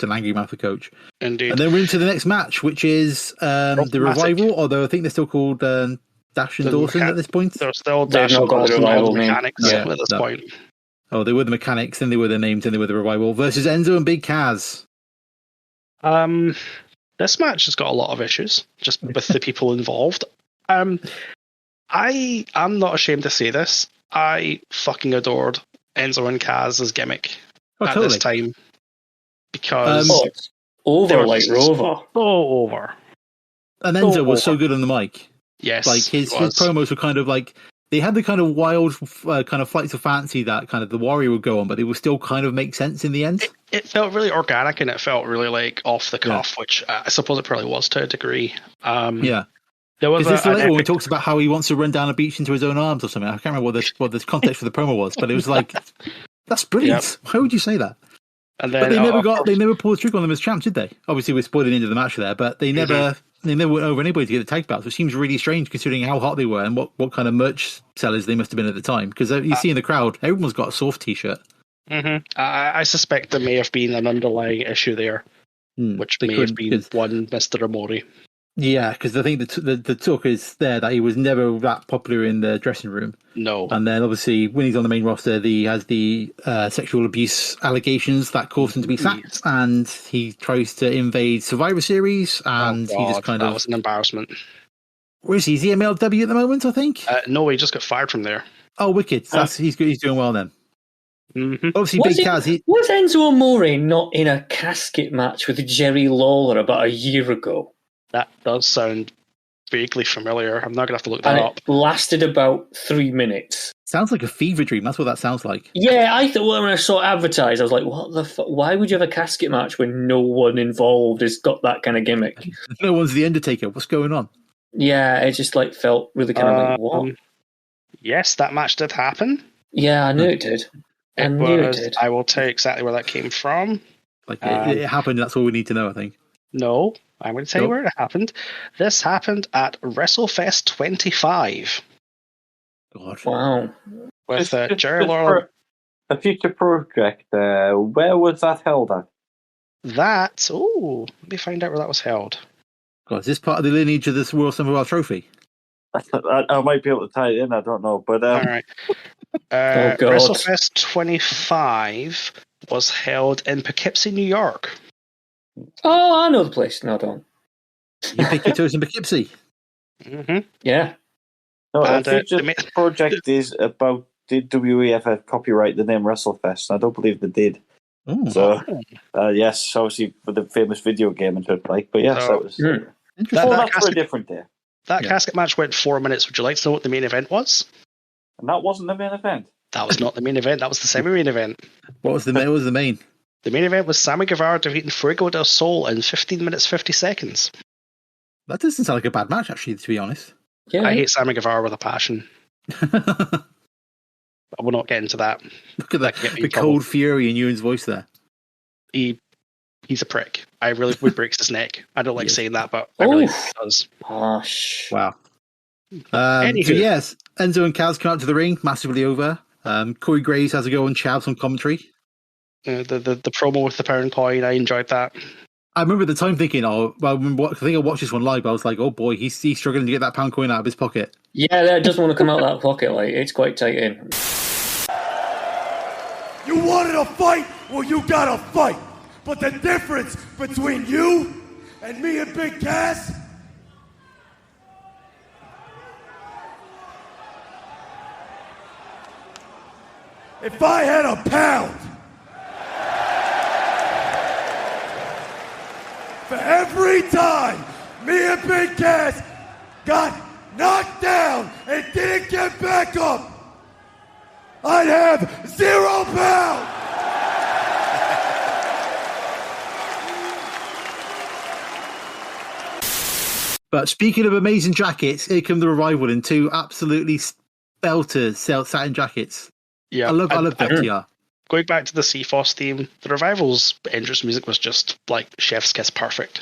[SPEAKER 3] an angry mouth of coach.
[SPEAKER 1] Indeed.
[SPEAKER 3] And then we're into the next match, which is the Revival, although I think they're still called Dash and Dawson at this point.
[SPEAKER 1] They're still Dash and Dawson, all the mechanics at this point.
[SPEAKER 3] Oh, they were the mechanics, then they were the names, then they were the Revival versus Enzo and Big Cass.
[SPEAKER 1] This match has got a lot of issues just with the people involved. I'm not ashamed to say this. I fucking adored Enzo and Kaz's gimmick at this time because
[SPEAKER 2] it's over like Rover.
[SPEAKER 1] So over.
[SPEAKER 3] And Enzo was so good on the mic.
[SPEAKER 1] Yes,
[SPEAKER 3] his promos were kind of they had the kind of wild kind of flights of fancy that kind of the Warrior would go on, but they would still kind of make sense in the end.
[SPEAKER 1] It felt really organic and it felt really off the cuff, which I suppose it probably was to a degree. There was
[SPEAKER 3] this later when he talks about how he wants to run down a beach into his own arms or something. I can't remember what the context for the promo was, but it was that's brilliant. Yep. Why would you say that?
[SPEAKER 1] And then,
[SPEAKER 3] but they never pulled the trigger on them as champs, did they? Obviously, we're spoiling into the match there, but they never went over anybody to get the tag belts, which seems really strange considering how hot they were and what kind of merch sellers they must have been at the time. Because you see in the crowd, everyone's got a soft t-shirt.
[SPEAKER 1] I suspect there may have been an underlying issue there, which may have been one Mr. Amori.
[SPEAKER 3] Yeah, because I think the talk is there that he was never that popular in the dressing room.
[SPEAKER 1] No.
[SPEAKER 3] And then obviously when he's on the main roster, he has the sexual abuse allegations that caused him to be sacked, and he tries to invade Survivor Series, and he just that
[SPEAKER 1] was an embarrassment.
[SPEAKER 3] Where is he? Is he MLW at the moment, I think?
[SPEAKER 1] No, he just got fired from there.
[SPEAKER 3] Oh, wicked. He's doing well then. Obviously, Big Kaz.
[SPEAKER 2] Was Enzo Amore not in a casket match with Jerry Lawler about a year ago?
[SPEAKER 1] That does sound vaguely familiar. I'm not going to have to look that up.
[SPEAKER 2] It lasted about 3 minutes.
[SPEAKER 3] Sounds like a fever dream. That's what that sounds like.
[SPEAKER 2] Yeah, I thought when I saw it advertised, I was like, what the fuck? Why would you have a casket match when no one involved has got that kind of gimmick?
[SPEAKER 3] No one's the Undertaker. What's going on?
[SPEAKER 2] Yeah, it just like felt really kind of like, what?
[SPEAKER 1] Yes, that match did happen.
[SPEAKER 2] Yeah, I knew it did. I knew it did.
[SPEAKER 1] I will tell you exactly where that came from.
[SPEAKER 3] Like it happened. That's all we need to know, I think.
[SPEAKER 1] No, I'm going to tell you where it happened. This happened at WrestleFest 25.
[SPEAKER 3] God.
[SPEAKER 2] Wow.
[SPEAKER 1] With Jerry Lawler.
[SPEAKER 5] A future project. Where was that held at?
[SPEAKER 1] Let me find out where that was held.
[SPEAKER 3] God, is this part of the lineage of this World Cinema Trophy?
[SPEAKER 5] I might be able to tie it in. I don't know, but
[SPEAKER 1] all right. WrestleFest 25 was held in Poughkeepsie, New York.
[SPEAKER 2] Oh, I know the place. No, I don't.
[SPEAKER 3] You pick your toes in Poughkeepsie.
[SPEAKER 2] Mm-hmm. Yeah.
[SPEAKER 5] No, a future project is about did WWF have copyright the name WrestleFest? I don't believe they did.
[SPEAKER 3] Ooh.
[SPEAKER 5] So, yes, obviously for the famous video game and such like. But yes, that was that's for a different day.
[SPEAKER 1] That casket match went 4 minutes. Would you like to know what the main event was?
[SPEAKER 5] And that wasn't the main event.
[SPEAKER 1] That was not the main event. That was the semi-main event.
[SPEAKER 3] What was the main? What was the main?
[SPEAKER 1] The main event was Sammy Guevara defeating Fuego del Sol in 15 minutes 50 seconds.
[SPEAKER 3] That doesn't sound like a bad match, actually, to be honest.
[SPEAKER 2] Yeah.
[SPEAKER 1] I hate Sammy Guevara with a passion. I will not get into that.
[SPEAKER 3] Look at that, the cold fury in Euan's voice there.
[SPEAKER 1] He's a prick. I really would breaks his neck. I don't like saying that, but I really think he does.
[SPEAKER 2] Gosh.
[SPEAKER 3] Wow. So yes, Enzo and Kaz come out to the ring, massively over. Corey Graves has a go on Chavs on commentary.
[SPEAKER 1] The promo with the pound coin, I enjoyed that.
[SPEAKER 3] I remember at the time thinking, I think I watched this one live. I was like, oh boy, he's struggling to get that pound coin out of his pocket.
[SPEAKER 2] Yeah, that doesn't want to come out of that pocket. Like, it's quite tight in.
[SPEAKER 6] You wanted a fight? Well, you got a fight. But the difference between you and me and Big Cass, if I had a pound for every time me and Big Cass got knocked down and didn't get back up, I'd have 0 pounds.
[SPEAKER 3] But speaking of amazing jackets, here come the Revival in 2 absolutely belters satin jackets.
[SPEAKER 1] Yeah,
[SPEAKER 3] I love FTR.
[SPEAKER 1] Going back to the CFOS theme, the Revival's entrance music was just like chef's kiss perfect.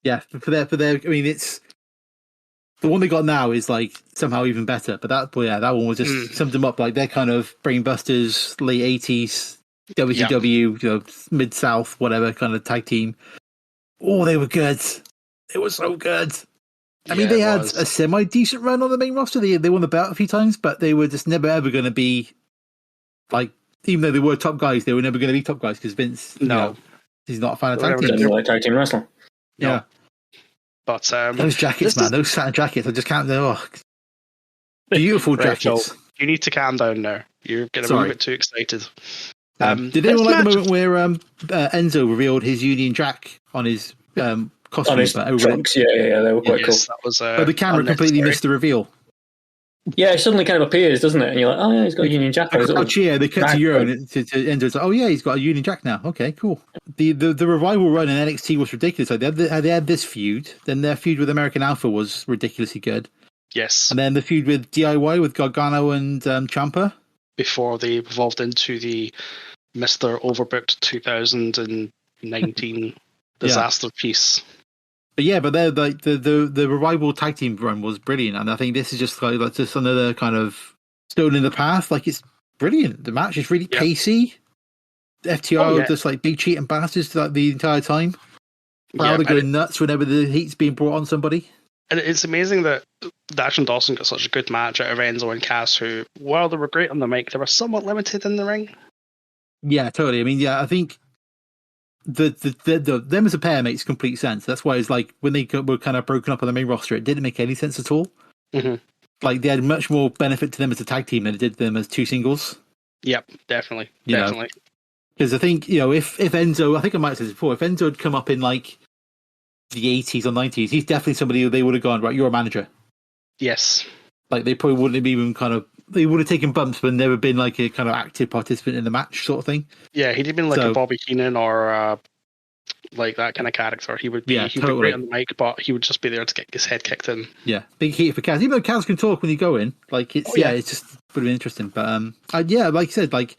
[SPEAKER 1] Yeah,
[SPEAKER 3] for their. I mean, it's the one they got now is like somehow even better. But that one was just summed them up like they're kind of brainbusters, late 80s WCW, Mid South, whatever kind of tag team. Oh, they were good. It was so good. I mean, they had a semi-decent run on the main roster. They won the belt a few times, but they were just never ever going to be like. Even though they were top guys, they were never going to be top guys because Vince, he's not a fan of tag team.
[SPEAKER 2] Like tag team wrestling.
[SPEAKER 3] Yeah.
[SPEAKER 1] But
[SPEAKER 3] those jackets, man, those satin jackets, I just can't. Beautiful jackets.
[SPEAKER 1] So you need to calm down now. You're getting a little bit too excited.
[SPEAKER 3] Did anyone like the moment where Enzo revealed his Union Jack on his costume?
[SPEAKER 2] On his trunks, yeah, they were quite cool.
[SPEAKER 1] That was,
[SPEAKER 3] but the camera completely missed the reveal.
[SPEAKER 2] Yeah, it suddenly kind of appears, doesn't it? And you're like, oh yeah, he's got a Union Jack.
[SPEAKER 3] They cut to Euan to Enzo. It's like, oh yeah, he's got a Union Jack now. Okay, cool. The Revival run in NXT was ridiculous. Like they had this feud, then their feud with American Alpha was ridiculously good.
[SPEAKER 1] Yes.
[SPEAKER 3] And then the feud with DIY with Gargano and Ciampa.
[SPEAKER 1] Before they evolved into the Mr. Overbooked 2019 disaster piece.
[SPEAKER 3] But yeah, but the Revival tag team run was brilliant, and I think this is just like just another kind of stone in the path. Like it's brilliant. The match is really pacey. FTR just like big cheating bastards like the entire time. Crowd are going nuts whenever the heat's being brought on somebody.
[SPEAKER 1] And it's amazing that Dash and Dawson got such a good match out of Enzo and Cass, who, while they were great on the mic, they were somewhat limited in the ring.
[SPEAKER 3] Yeah, totally. I mean, I think them as a pair makes complete sense. That's why it's like when they were kind of broken up on the main roster, it didn't make any sense at all.
[SPEAKER 1] Mm-hmm.
[SPEAKER 3] Like they had much more benefit to them as a tag team than it did them as 2 singles.
[SPEAKER 1] Yep, definitely.
[SPEAKER 3] Because I think if Enzo, I think I might have said this before, if Enzo had come up in like the 80s or 90s, he's definitely somebody who they would have gone, right, you're a manager.
[SPEAKER 1] Yes.
[SPEAKER 3] Like they probably wouldn't have even they would have taken bumps but never been like a kind of active participant in the match sort of thing.
[SPEAKER 1] Yeah, he'd have been like a Bobby Heenan or like that kind of character. He would be
[SPEAKER 3] Yeah,
[SPEAKER 1] he'd
[SPEAKER 3] totally.
[SPEAKER 1] be great on the mic, but he would just be there to get his head kicked in.
[SPEAKER 3] Yeah, big heat for Kaz. Even though Kaz can talk when you go in, like it's it's just would have been interesting. But yeah, like you said, like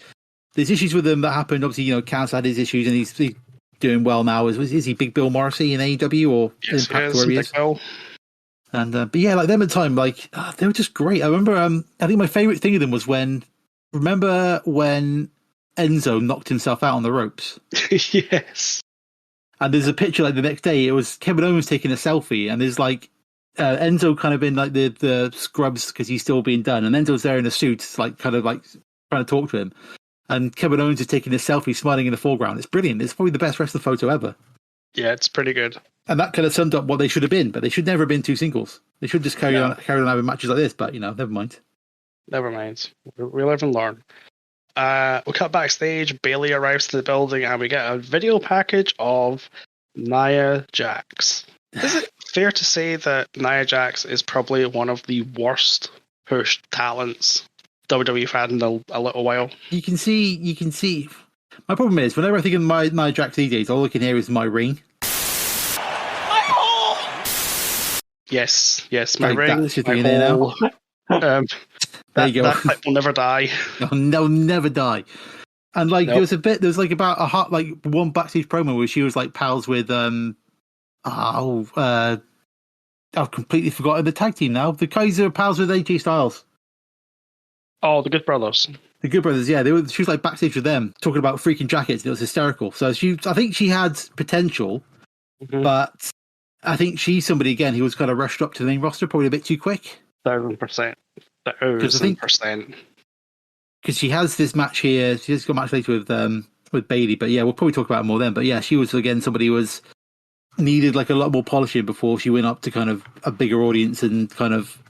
[SPEAKER 3] there's issues with him that happened. Obviously, Kaz had his issues, and he's doing well now. Is he Big Bill Morrissey in AEW or Impact, wherever he is?
[SPEAKER 1] Bill.
[SPEAKER 3] And but yeah, like them at the time, like they were just great. I remember. I think my favorite thing of them was when Enzo knocked himself out on the ropes.
[SPEAKER 1] Yes.
[SPEAKER 3] And there's a picture like the next day. It was Kevin Owens taking a selfie, and there's like Enzo kind of in like the scrubs because he's still being done, and Enzo's there in a suit, like kind of like trying to talk to him. And Kevin Owens is taking a selfie, smiling in the foreground. It's brilliant. It's probably the best wrestling photo ever.
[SPEAKER 1] Yeah, it's pretty good.
[SPEAKER 3] And that kind of summed up what they should have been, but they should never have been two singles. They should just carry on having matches like this. But never mind.
[SPEAKER 1] Never mind. We live and learn. We cut backstage. Bayley arrives to the building, and we get a video package of Nia Jax. Is it fair to say that Nia Jax is probably one of the worst pushed talents WWE've had in a little while? You can see. My problem is, whenever I think of my Nia Jax these days, all I can hear is my ring.
[SPEAKER 11] My hole!
[SPEAKER 1] Yes, my ring.
[SPEAKER 3] That's your thing in there now. There you go.
[SPEAKER 1] That clip will never die.
[SPEAKER 3] They'll never die. And like there was about a hot one backstage promo where she was like pals with I've completely forgotten the tag team now. The guys are pals with AJ Styles.
[SPEAKER 1] Oh, the Good Brothers. The
[SPEAKER 3] Good Brothers, yeah. She was like backstage with them talking about freaking jackets. And it was hysterical. So I think she had potential, but I think she's somebody again who was kind of rushed up to the main roster probably a bit too quick.
[SPEAKER 1] 1,000%. 1,000%.
[SPEAKER 3] Because she has this match here. She's got a match later with Bayley, but yeah, we'll probably talk about it more then. But yeah, she was again somebody who was needed like a lot more polishing before she went up to kind of a bigger audience and kind of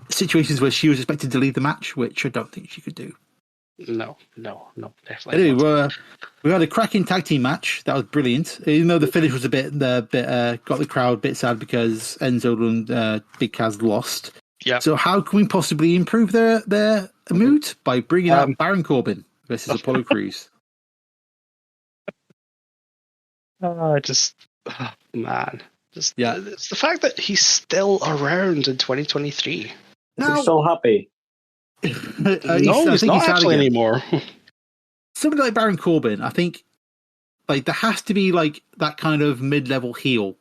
[SPEAKER 3] situations where she was expected to lead the match, which I don't think she could do. No, definitely. Anyway, we had a cracking tag team match. That was brilliant. Even though the finish was a bit got the crowd a bit sad because Enzo and Big Kaz lost. Yeah. So how can we possibly improve their mood? By bringing out Baron Corbin versus Apollo Crews. It's
[SPEAKER 1] the fact that he's still around in 2023.
[SPEAKER 5] He's still happy.
[SPEAKER 1] He's not actually anymore.
[SPEAKER 3] Somebody like Baron Corbin, I think, like there has to be like that kind of mid-level heel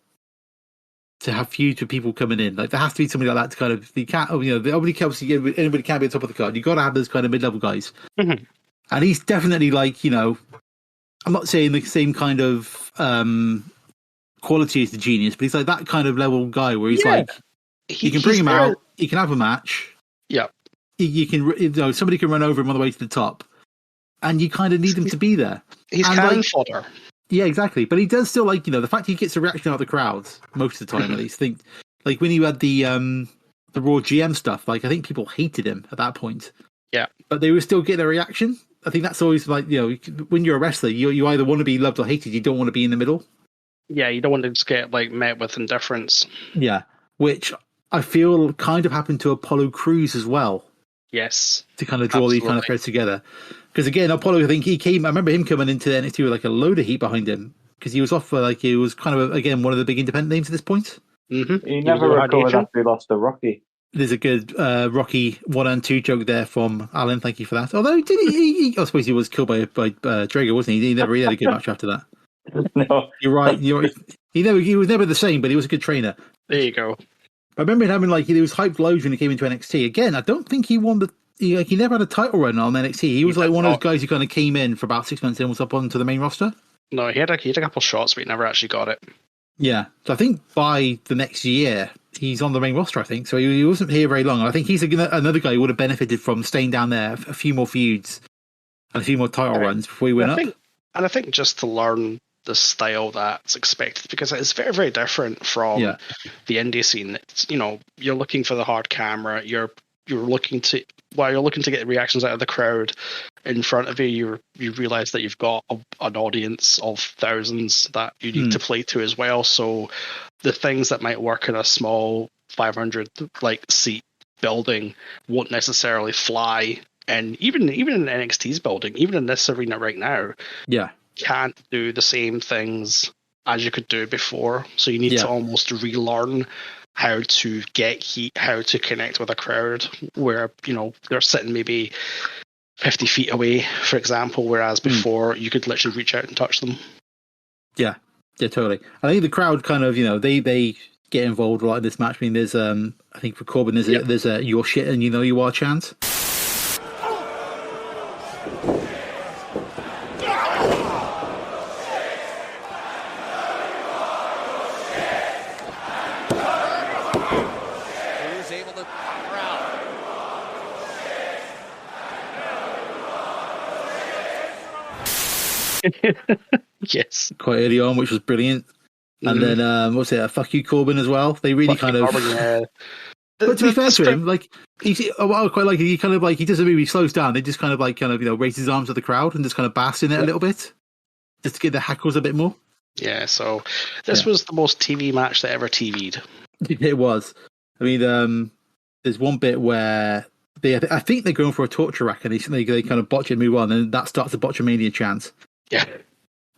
[SPEAKER 3] to have feuds with people coming in. Like there has to be somebody like that to kind of anybody can't be on top of the card. You got to have those kind of mid-level guys, and he's definitely like I'm not saying the same kind of quality as the Genius, but he's like that kind of level guy where he's like you can bring him out, you can have a match, you can somebody can run over him on the way to the top, and you kind of need him to be there.
[SPEAKER 1] He's cannon fodder.
[SPEAKER 3] Yeah, exactly. But he does still the fact he gets a reaction out of the crowd most of the time. At least think like when you had the Raw GM stuff. Like I think people hated him at that point. Yeah, but they were still getting a reaction. I think that's always like when you're a wrestler, you either want to be loved or hated. You don't want to be in the middle.
[SPEAKER 1] Yeah, you don't want to just get like met with indifference.
[SPEAKER 3] Yeah, which I feel kind of happened to Apollo Crews as well.
[SPEAKER 1] Yes,
[SPEAKER 3] to kind of draw these kind of threads together. Because again, Apollo, I think I remember him coming into NXT with like a load of heat behind him because he was off for he was kind of again one of the big independent names at this point.
[SPEAKER 5] Mm-hmm. He never recovered after he lost to Rocky.
[SPEAKER 3] There's a good Rocky 1 and 2 joke there from Alan. Thank you for that. Although did he I suppose he was killed by Drago, wasn't he? He never really had a good match after that.
[SPEAKER 5] No,
[SPEAKER 3] you're right. He was never the same, but he was a good trainer.
[SPEAKER 1] There you go.
[SPEAKER 3] I remember him having he was hyped loads when he came into NXT. Again, I don't think he won he never had a title run on NXT. He was like one of those guys who kind of came in for about 6 months and was up onto the main roster.
[SPEAKER 1] No, he had a couple shots, but he never actually got it.
[SPEAKER 3] Yeah, so I think by the next year he's on the main roster. I think so. He wasn't here very long. And I think he's another guy who would have benefited from staying down there a few more feuds and a few more title runs before he went up.
[SPEAKER 1] I think just to learn the style that's expected, because it's very, very different from the indie scene. It's, you're looking for the hard camera. You're looking to get reactions out of the crowd in front of you. You realize that you've got an audience of thousands that you need to play to as well. So the things that might work in a small 500 seat building won't necessarily fly. And even in NXT's building, even in this arena right now, can't do the same things as you could do before. So you need to almost relearn how to get heat, how to connect with a crowd where, they're sitting maybe 50 feet away, for example, whereas before you could literally reach out and touch them.
[SPEAKER 3] Yeah, totally. I think the crowd kind of, they get involved a lot in this match. I mean, there's, I think for Corbin, there's a "you're shit and you know you are" chant.
[SPEAKER 1] Yes,
[SPEAKER 3] quite early on, which was brilliant. And then what's it? Fuck you, Corbin, as well. They really kind of.
[SPEAKER 1] Corbin, yeah.
[SPEAKER 3] But to be fair to him, like what I quite like, he kind of like he doesn't really slows down. They just kind of raise his arms to the crowd and just kind of bask in it a little bit, just to get the hackles a bit more.
[SPEAKER 1] Yeah. So this was the most TV match that ever TV'd.
[SPEAKER 3] It was. I mean, there's one bit where I think they're going for a torture rack and they kind of botch it, move on, and that starts a Botchamania chant.
[SPEAKER 1] Yeah.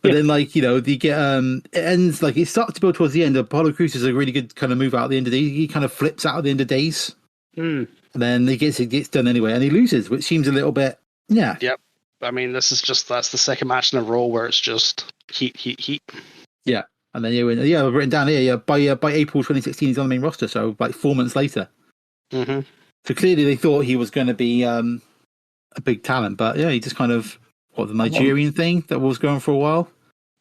[SPEAKER 3] But then, you get it ends it starts to build towards the end. Apollo Crews is a really good kind of move out at the end of the day. He kind of flips out at the end of days, and then it gets done anyway, and he loses, which seems a little bit Yep.
[SPEAKER 1] I mean, that's the second match in a row where it's just heat.
[SPEAKER 3] Yeah, and then I've written down here. Yeah, by April 2016, he's on the main roster. So 4 months later.
[SPEAKER 1] Mm-hmm.
[SPEAKER 3] So clearly they thought he was going to be a big talent, but he just kind of the Nigerian thing that was going for a while.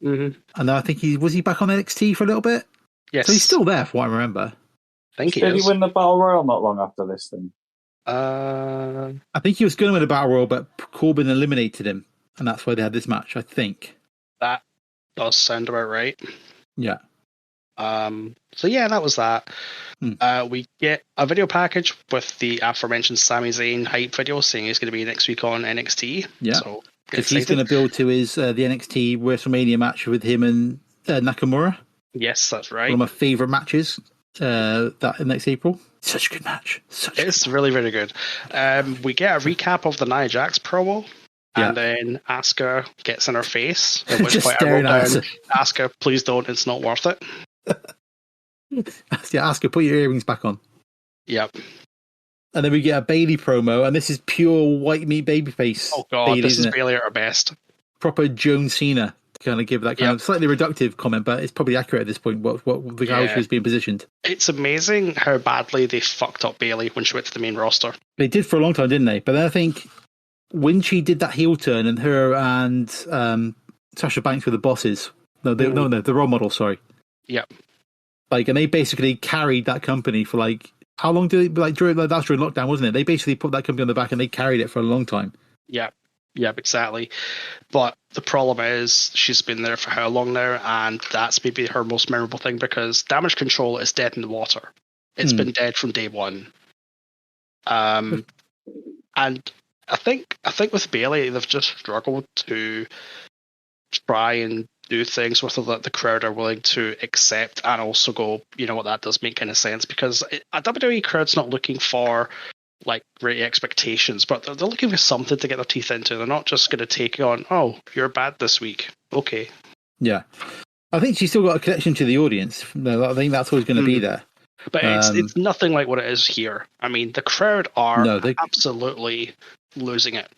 [SPEAKER 1] Mm-hmm.
[SPEAKER 3] And I think he was back on NXT for a little bit.
[SPEAKER 1] Yes,
[SPEAKER 3] so he's still there, from what I remember.
[SPEAKER 1] Did
[SPEAKER 5] he win the Battle Royal not long after this thing?
[SPEAKER 3] I think he was going to win a Battle Royal, but Corbin eliminated him, and that's why they had this match. I think
[SPEAKER 1] that does sound about right.
[SPEAKER 3] Yeah.
[SPEAKER 1] So that was that. We get a video package with the aforementioned Sami Zayn hype video saying he's going to be next week on NXT.
[SPEAKER 3] Yeah.
[SPEAKER 1] So
[SPEAKER 3] he's going to build to his the NXT WrestleMania match with him and Nakamura.
[SPEAKER 1] Yes, that's right.
[SPEAKER 3] One of my favourite matches that next April. Such a good match.
[SPEAKER 1] It's really, really good. We get a recap of the Nia Jax promo. And then Asuka gets in her face. At which
[SPEAKER 3] Just
[SPEAKER 1] point I wrote
[SPEAKER 3] staring
[SPEAKER 1] down, Asuka, please don't, it's not worth it.
[SPEAKER 3] Asuka, put your earrings back on.
[SPEAKER 1] Yep.
[SPEAKER 3] And then we get a Bayley promo, and this is pure white meat babyface.
[SPEAKER 1] Oh god,
[SPEAKER 3] Bayley,
[SPEAKER 1] this is Bayley at her best.
[SPEAKER 3] Proper Joan Cena to kind of give that kind of slightly reductive comment, but it's probably accurate at this point. What how she was being positioned.
[SPEAKER 1] It's amazing how badly they fucked up Bayley when she went to the main roster.
[SPEAKER 3] They did for a long time, didn't they? But then I think when she did that heel turn, and her and Sasha Banks were the bosses. The role model. Sorry.
[SPEAKER 1] Yep.
[SPEAKER 3] And they basically carried that company for how long did they during lockdown, wasn't it? They basically put that company on the back and they carried it for a long time.
[SPEAKER 1] Yeah, exactly. But the problem is she's been there for how long now, and that's maybe her most memorable thing because Damage Control is dead in the water. It's been dead from day one. And I think with Bayley they've just struggled to try and do things with her that the crowd are willing to accept and also go, that does make kind of sense because a WWE crowd's not looking for great expectations, but they're looking for something to get their teeth into. They're not just going to take on, oh, you're bad this week. Okay.
[SPEAKER 3] Yeah. I think she's still got a connection to the audience. I think that's always going to be there.
[SPEAKER 1] But it's nothing like what it is here. I mean, the crowd are absolutely losing it.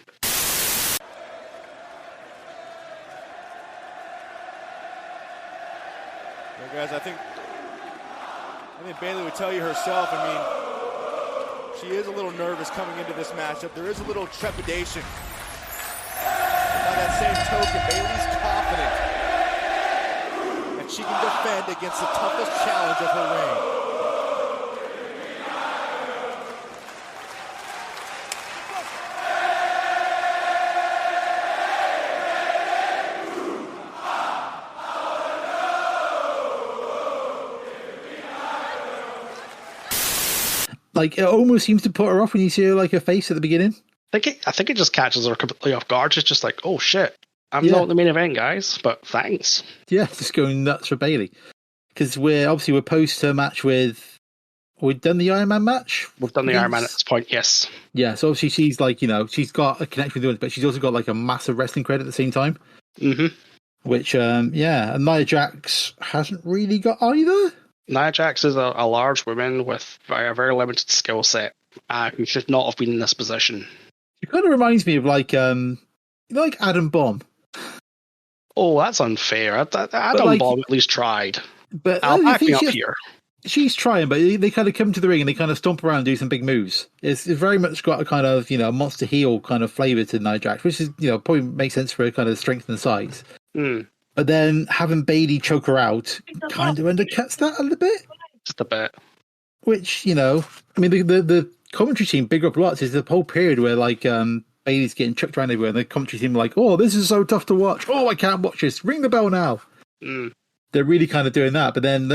[SPEAKER 6] Guys, I think Bayley would tell you herself. I mean, she is a little nervous coming into this matchup. There is a little trepidation. By that same token, Bayley's confident that she can defend against the toughest challenge of her reign.
[SPEAKER 3] It almost seems to put her off when you see her her face at the beginning.
[SPEAKER 1] I think it just catches her completely off guard. She's just like, oh shit, I'm not the main event, guys, but thanks.
[SPEAKER 3] Yeah, just going nuts for Bayley. Because we're post her match with... We've done the Iron Man match?
[SPEAKER 1] We've done the Iron Man at this point, yes.
[SPEAKER 3] Yeah, so obviously she's she's got a connection with the audience, but she's also got a massive wrestling credit at the same time.
[SPEAKER 1] Mm-hmm.
[SPEAKER 3] Which, and Nia Jax hasn't really got either.
[SPEAKER 1] Nia Jax is a large woman with a very limited skill set who should not have been in this position.
[SPEAKER 3] It kind of reminds me of like Adam Bomb.
[SPEAKER 1] Oh, that's unfair. Adam Bomb at least tried.
[SPEAKER 3] But
[SPEAKER 1] I'll back me up here.
[SPEAKER 3] She's trying, but they kind of come to the ring and they kind of stomp around and do some big moves. It's very much got a kind of, monster heel kind of flavour to Nia Jax, which is, probably makes sense for her kind of strength and size.
[SPEAKER 1] Mm.
[SPEAKER 3] But then having Bayley choke her out kind of undercuts that a little bit.
[SPEAKER 1] Just a bit.
[SPEAKER 3] Which, the commentary team, big up lots, is the whole period where like Bayley's getting chucked around everywhere and the commentary team are like, oh, this is so tough to watch. Oh, I can't watch this. Ring the bell now.
[SPEAKER 1] Mm.
[SPEAKER 3] They're really kind of doing that. But then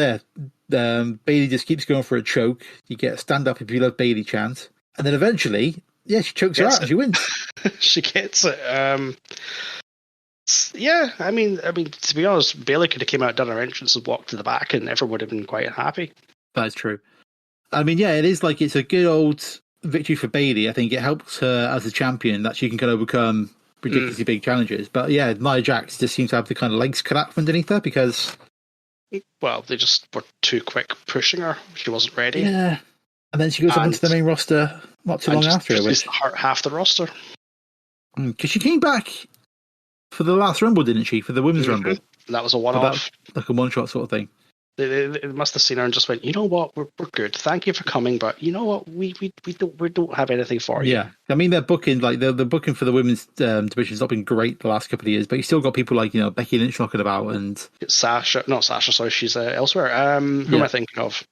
[SPEAKER 3] Bayley just keeps going for a choke. You get a stand up if you love Bayley chant. And then eventually, she chokes her out and she wins.
[SPEAKER 1] She gets it. I mean, to be honest, Bayley could have came out, done her entrance and walked to the back and everyone would have been quite happy.
[SPEAKER 3] That's true. I mean, it is like it's a good old victory for Bayley. I think it helps her as a champion that she can kind of overcome ridiculously big challenges. But Nia Jax just seems to have the kind of legs cut out from underneath her because...
[SPEAKER 1] Well, they just were too quick pushing her. She wasn't ready.
[SPEAKER 3] Yeah. And then she goes up into the main roster not too long after it.
[SPEAKER 1] Which half the roster.
[SPEAKER 3] Because she came back for the last Rumble, didn't she? For the Women's Rumble.
[SPEAKER 1] That was a one-off.
[SPEAKER 3] Like a one-shot sort of thing.
[SPEAKER 1] They must have seen her and just went, you know what, we're good. Thank you for coming, but you know what, we don't have anything for you.
[SPEAKER 3] Yeah, I mean they're booking the booking for the women's division's not been great the last couple of years, but you still got people like Becky Lynch knocking about and
[SPEAKER 1] not Sasha. Sorry, she's elsewhere. Who am I thinking of?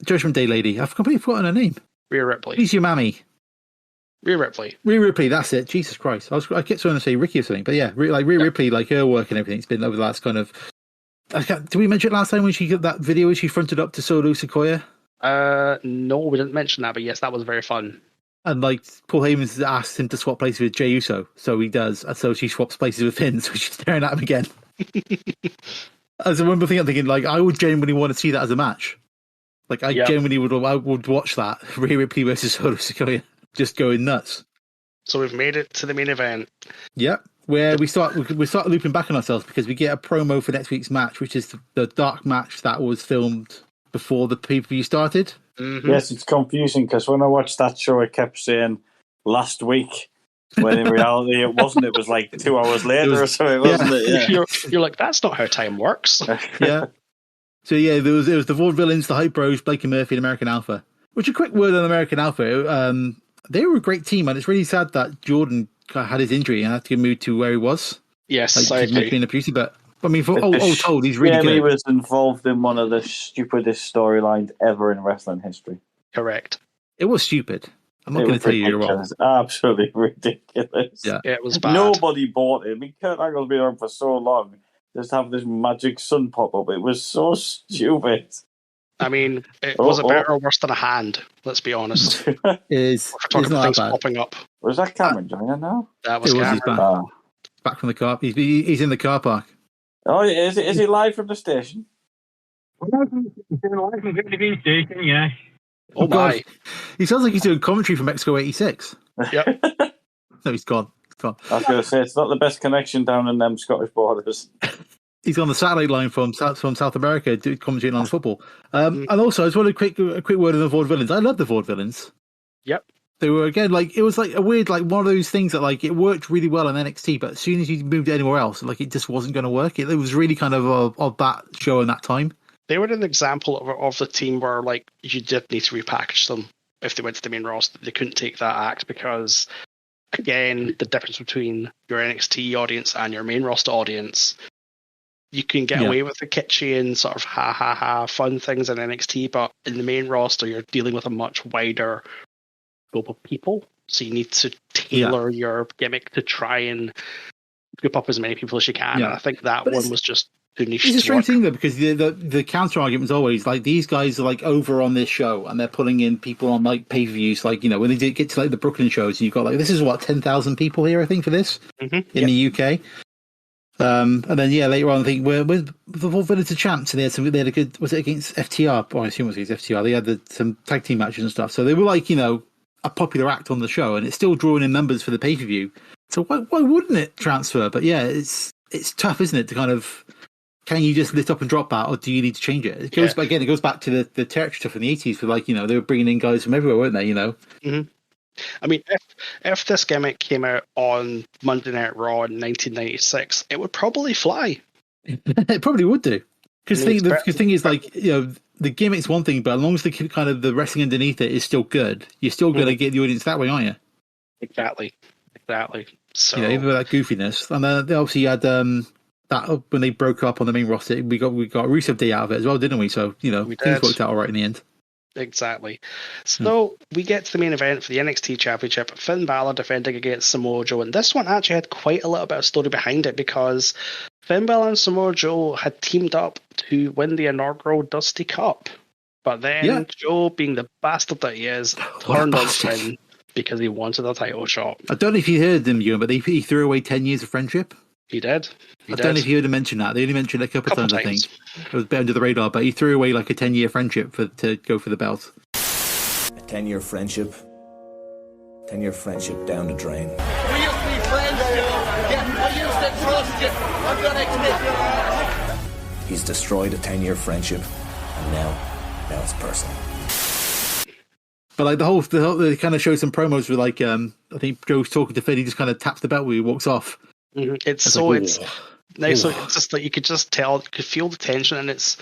[SPEAKER 3] Judgment Day lady. I've completely forgotten her name.
[SPEAKER 1] Rhea Ripley.
[SPEAKER 3] Who's your mammy?
[SPEAKER 1] Rhea Ripley.
[SPEAKER 3] Rhea Ripley. That's it. Jesus Christ. I kept trying to say Ricky or something, but Rhea Ripley, like her work and everything. It's been over the last kind of. Did we mention it last time when she got that video where she fronted up to Solo Sikoa?
[SPEAKER 1] No, we didn't mention that, but yes, that was very fun.
[SPEAKER 3] And like Paul Heyman's asked him to swap places with Jey Uso, so he does. And so she swaps places with Finn, so she's staring at him again. As a one thing, I'm thinking, like, I would genuinely want to see that as a match. Like, I genuinely would watch that Rhea Ripley versus Solo Sikoa, just going nuts.
[SPEAKER 1] So we've made it to the main event.
[SPEAKER 3] Yep. Where we start looping back on ourselves because we get a promo for next week's match, which is the dark match that was filmed before the pay-per-view started.
[SPEAKER 5] Mm-hmm. Yes, it's confusing because when I watched that show, it kept saying last week, when in reality it wasn't. It was like 2 hours later or so, wasn't it?
[SPEAKER 1] Yeah. You're like, that's not how time works.
[SPEAKER 3] Yeah. So there was the Vaudevillains, the Hype Bros, Blake and Murphy, and American Alpha. Which a quick word on American Alpha. They were a great team, and it's really sad that Jordan had his injury and had to move to where he was.
[SPEAKER 1] Yes, I agree.
[SPEAKER 3] Being abusive, but I mean, for all told, he's really good.
[SPEAKER 5] He was involved in one of the stupidest storylines ever in wrestling history.
[SPEAKER 1] Correct.
[SPEAKER 3] It was stupid. I'm not going to tell you you're wrong.
[SPEAKER 5] Absolutely ridiculous.
[SPEAKER 3] Yeah,
[SPEAKER 1] it was bad.
[SPEAKER 5] Nobody bought it. I mean, Kurt Angle's been around for so long. Just have this magic sun pop up. It was so stupid.
[SPEAKER 1] I mean, was it better or worse than a hand? Let's be honest.
[SPEAKER 3] Is not
[SPEAKER 1] things
[SPEAKER 3] bad.
[SPEAKER 1] popping up.
[SPEAKER 5] Was that Cameron joining now?
[SPEAKER 1] That was Cameron.
[SPEAKER 3] Back from the car. He's in the car park.
[SPEAKER 5] Oh, is he live from the station?
[SPEAKER 12] He's live from the station, yeah.
[SPEAKER 1] Oh my!
[SPEAKER 3] He sounds like he's doing commentary from Mexico '86.
[SPEAKER 1] Yep.
[SPEAKER 3] No, he's gone.
[SPEAKER 5] I was going to say it's not the best connection down in them Scottish borders.
[SPEAKER 3] He's on the satellite line from South America, commentating on football. And also, I just want a quick word on the Vaudevillains. I love the Vaudevillains.
[SPEAKER 1] Yep.
[SPEAKER 3] They were again it was like a weird one of those things that like it worked really well in NXT, but as soon as you moved anywhere else, like it just wasn't going to work. It was really kind of that show in that time.
[SPEAKER 1] They were an example of the team where like you did need to repackage them if they went to the main roster. They couldn't take that act because, again, the difference between your NXT audience and your main roster audience. You can get away with the kitschy and sort of fun things in NXT, but in the main roster, you're dealing with a much wider group of people. So you need to tailor your gimmick to try and group up as many people as you can.
[SPEAKER 3] Yeah.
[SPEAKER 1] And I think that one was just too niche.
[SPEAKER 3] It's a strange thing though, because the counter argument is always like these guys are like over on this show and they're pulling in people on like pay-per-views, like when they get to like the Brooklyn shows, and you've got like this is what 10,000 people here I think for this in the UK. And then later on I think with the Vaudevillains champs, and they had a good, was it against FTR? Oh, I assume it was against FTR. They had some tag team matches and stuff, so they were like a popular act on the show, and it's still drawing in numbers for the pay-per-view. So why wouldn't it transfer? But it's it's tough, isn't it, to kind of, can you just lift up and drop that, or do you need to change it? It goes back to the territory stuff in the 80s, for like, they were bringing in guys from everywhere, weren't they?
[SPEAKER 1] Mm-hmm. I mean, if this gimmick came out on Monday Night Raw in 1996, it would probably fly.
[SPEAKER 3] It probably would do. Because the thing is, like, the gimmick's one thing, but as long as the kind of the wrestling underneath it is still good, you're still going to get the audience that way, aren't you?
[SPEAKER 1] Exactly. So
[SPEAKER 3] even with that goofiness, and then they obviously had that when they broke up on the main roster, we got Rusev Day out of it as well, didn't we? So things worked out all right in the end.
[SPEAKER 1] Exactly. So we get to the main event for the NXT Championship. Finn Balor defending against Samoa Joe, and this one actually had quite a little bit of story behind it, because Finn Balor and Samoa Joe had teamed up to win the inaugural Dusty Cup, but then Joe, being the bastard that he is, turned on Finn because he wanted a title shot.
[SPEAKER 3] I don't know if you heard him, Euan, but he threw away 10 years of friendship.
[SPEAKER 1] He did.
[SPEAKER 3] I don't know if you heard him mention that. They only mentioned it a couple of times, I think. It was a bit under the radar, but he threw away like a 10-year friendship to go for the belt.
[SPEAKER 8] A 10-year friendship. 10-year friendship down the drain.
[SPEAKER 13] We used to be friends, Joe. Yeah, I used to trust you. I'm gonna admit.
[SPEAKER 8] He's destroyed a 10-year friendship, and now it's personal.
[SPEAKER 3] But like the whole they kind of show some promos with like I think Joe's talking to Finn, he just kind of taps the belt when he walks off.
[SPEAKER 1] Mm-hmm. It's just like you could just tell, you could feel the tension, and it's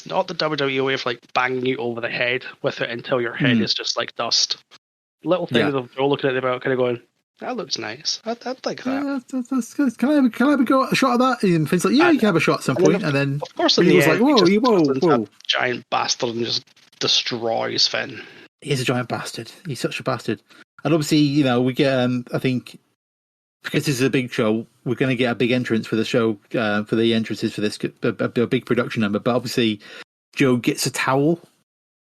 [SPEAKER 1] not the WWE way of like banging you over the head with it until your head is just like dust. Little things of Joe looking at the belt, kind of going, "That looks nice. I'd like that."
[SPEAKER 3] That's good. Can I have a shot of that? And Finn's like, "Yeah, you can have a shot at some point." And then
[SPEAKER 1] of course,
[SPEAKER 3] he was like, "Whoa!"
[SPEAKER 1] Giant bastard, and just destroys Finn.
[SPEAKER 3] He's a giant bastard. He's such a bastard. And obviously, we get I think, because this is a big show, we're going to get a big entrance for the show, for the entrances for this, a big production number. But obviously, Joe gets a towel.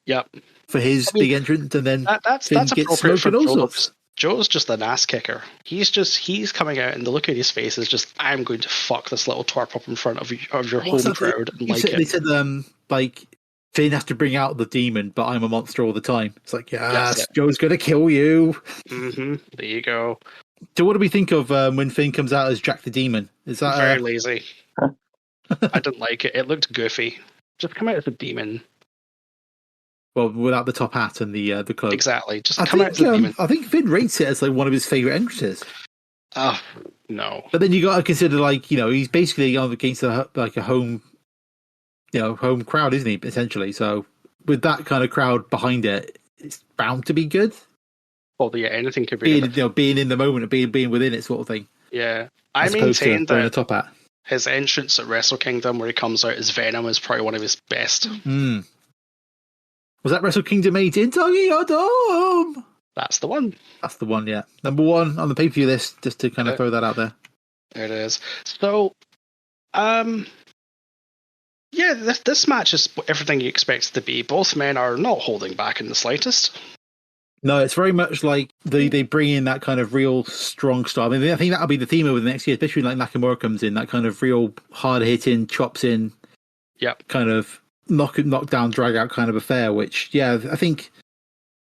[SPEAKER 1] Yep.
[SPEAKER 3] For his big entrance, and then
[SPEAKER 1] that's appropriate for Joe. Joe's just an ass kicker. He's coming out, and the look at his face is just, I'm going to fuck this little twerp up in front of your home crowd. And
[SPEAKER 3] they said like, Finn has to bring out the demon, but I'm a monster all the time. It's like, yes, Joe's going to kill you.
[SPEAKER 1] Mm-hmm. There you go.
[SPEAKER 3] So what do we think of when Finn comes out as Jack the Demon? Is that
[SPEAKER 1] very lazy? I didn't like it. It looked goofy. Just come out as a demon.
[SPEAKER 3] Well, without the top hat and the cloak.
[SPEAKER 1] Exactly. Just come out as a demon.
[SPEAKER 3] I think Finn rates it as like one of his favourite entrances.
[SPEAKER 1] No.
[SPEAKER 3] But then you got to consider, like, he's basically on against a home, home crowd, isn't he? Essentially. So with that kind of crowd behind it, it's bound to be good.
[SPEAKER 1] Well, yeah, anything could be.
[SPEAKER 3] Being in the moment, being within it, sort of thing.
[SPEAKER 1] Yeah, I maintain that
[SPEAKER 3] a top hat.
[SPEAKER 1] His entrance at Wrestle Kingdom, where he comes out as Venom, is probably one of his best.
[SPEAKER 3] Was that Wrestle Kingdom 8 in Tokyo Dome?
[SPEAKER 1] That's the one.
[SPEAKER 3] That's the one, yeah. Number one on the pay-per-view list, just to kind of throw that out there.
[SPEAKER 1] There it is. So, this match is everything you expect it to be. Both men are not holding back in the slightest.
[SPEAKER 3] No, it's very much like they bring in that kind of real strong style. I mean, I think that'll be the theme over the next year, especially when like Nakamura comes in, that kind of real hard-hitting, chops in, kind of knock down, drag out kind of affair, which, I think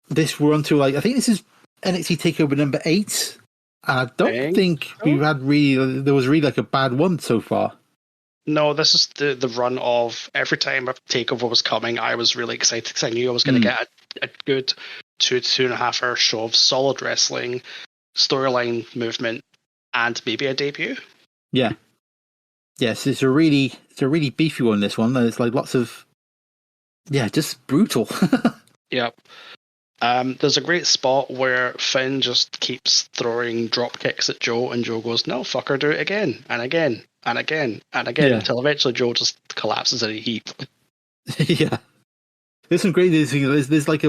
[SPEAKER 3] this we're on to, like, I think this is NXT TakeOver number 8. And I don't think we've had there was really like a bad one so far.
[SPEAKER 1] No, this is the run of every time a TakeOver was coming, I was really excited because I knew I was going to get a good 2.5 hour show of solid wrestling, storyline movement, and maybe a debut. Yeah.
[SPEAKER 3] Yes, it's a really beefy one, this one. It's like lots of just brutal.
[SPEAKER 1] Yep. There's a great spot where Finn just keeps throwing drop kicks at Joe, and Joe goes, "No, fucker, do it again and again and again and again," until eventually Joe just collapses in a heap.
[SPEAKER 3] Yeah. There's some great things. There's like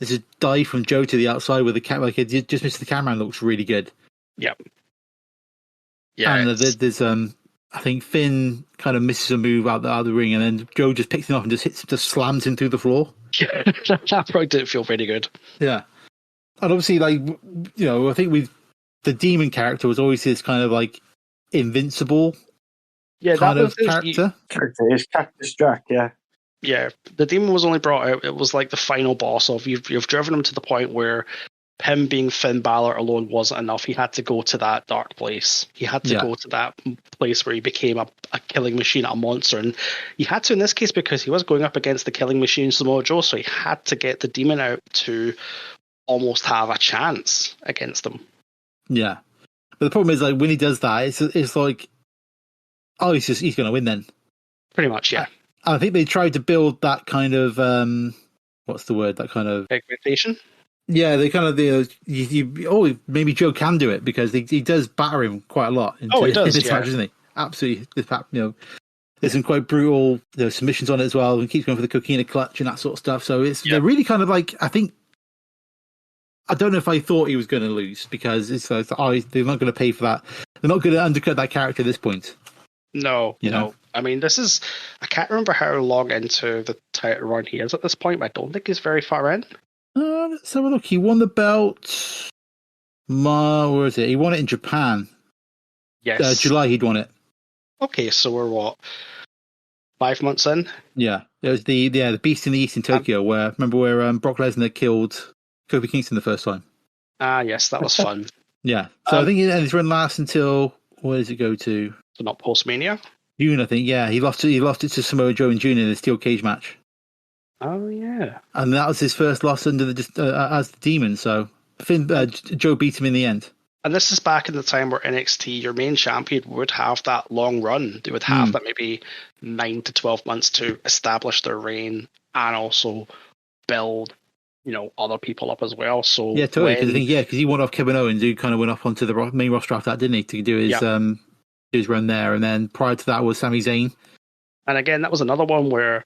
[SPEAKER 3] there's a dive from Joe to the outside with the camera, like it just missed the camera and looks really good.
[SPEAKER 1] Yep. Yeah.
[SPEAKER 3] And there's I think Finn kind of misses a move out the ring, and then Joe just picks him up and just slams him through the floor.
[SPEAKER 1] Yeah, that probably didn't feel very good.
[SPEAKER 3] Yeah. And obviously, like, I think the demon character was always this kind of like invincible kind of character.
[SPEAKER 5] It's Cactus Jack, yeah.
[SPEAKER 1] Yeah, the demon was only brought out. It was like the final boss of you've driven him to the point where him being Finn Balor alone wasn't enough. He had to go to that dark place. He had to go to that place where he became a killing machine, a monster. And he had to in this case because he was going up against the killing machine Samoa Joe, so he had to get the demon out to almost have a chance against them.
[SPEAKER 3] Yeah. But the problem is, like, when he does that, it's like, oh, he's going to win then.
[SPEAKER 1] Pretty much, yeah.
[SPEAKER 3] I think they tried to build that kind of, what's the word? That kind of
[SPEAKER 1] expectation.
[SPEAKER 3] Yeah, they kind of maybe Joe can do it because he does batter him quite a lot.
[SPEAKER 1] He does,
[SPEAKER 3] in this match, doesn't he? Absolutely. There's some quite brutal submissions on it as well. He keeps going for the coquina clutch and that sort of stuff. So they're really kind of like, I don't know if I thought he was going to lose because it's like, they're not going to pay for that. They're not going to undercut that character at this point.
[SPEAKER 1] No. I mean, I can't remember how long into the title run he is at this point, but I don't think he's very far in.
[SPEAKER 3] Let's have a look. He won the belt. Where is it? He won it in Japan.
[SPEAKER 1] Yes.
[SPEAKER 3] July he'd won it.
[SPEAKER 1] Okay, so we're what? 5 months in?
[SPEAKER 3] Yeah. It was the Beast in the East in Tokyo, where Brock Lesnar killed Kofi Kingston the first time.
[SPEAKER 1] Yes, that was fun.
[SPEAKER 3] Yeah. So I think his run lasts until, where does it go to?
[SPEAKER 1] So not post-Mania?
[SPEAKER 3] June, I think. Yeah, he lost it to Samoa Joe in June in a steel cage match.
[SPEAKER 1] Oh yeah,
[SPEAKER 3] and that was his first loss under as the Demon. So Joe beat him in the end.
[SPEAKER 1] And this is back in the time where NXT, your main champion, would have that long run. They would have that maybe 9 to 12 months to establish their reign and also build, other people up as well. So
[SPEAKER 3] yeah, totally. Because he won off Kevin Owens, who kind of went up onto the main roster after that, didn't he, to do his run there. And then prior to that was Sami Zayn.
[SPEAKER 1] And again, that was another one where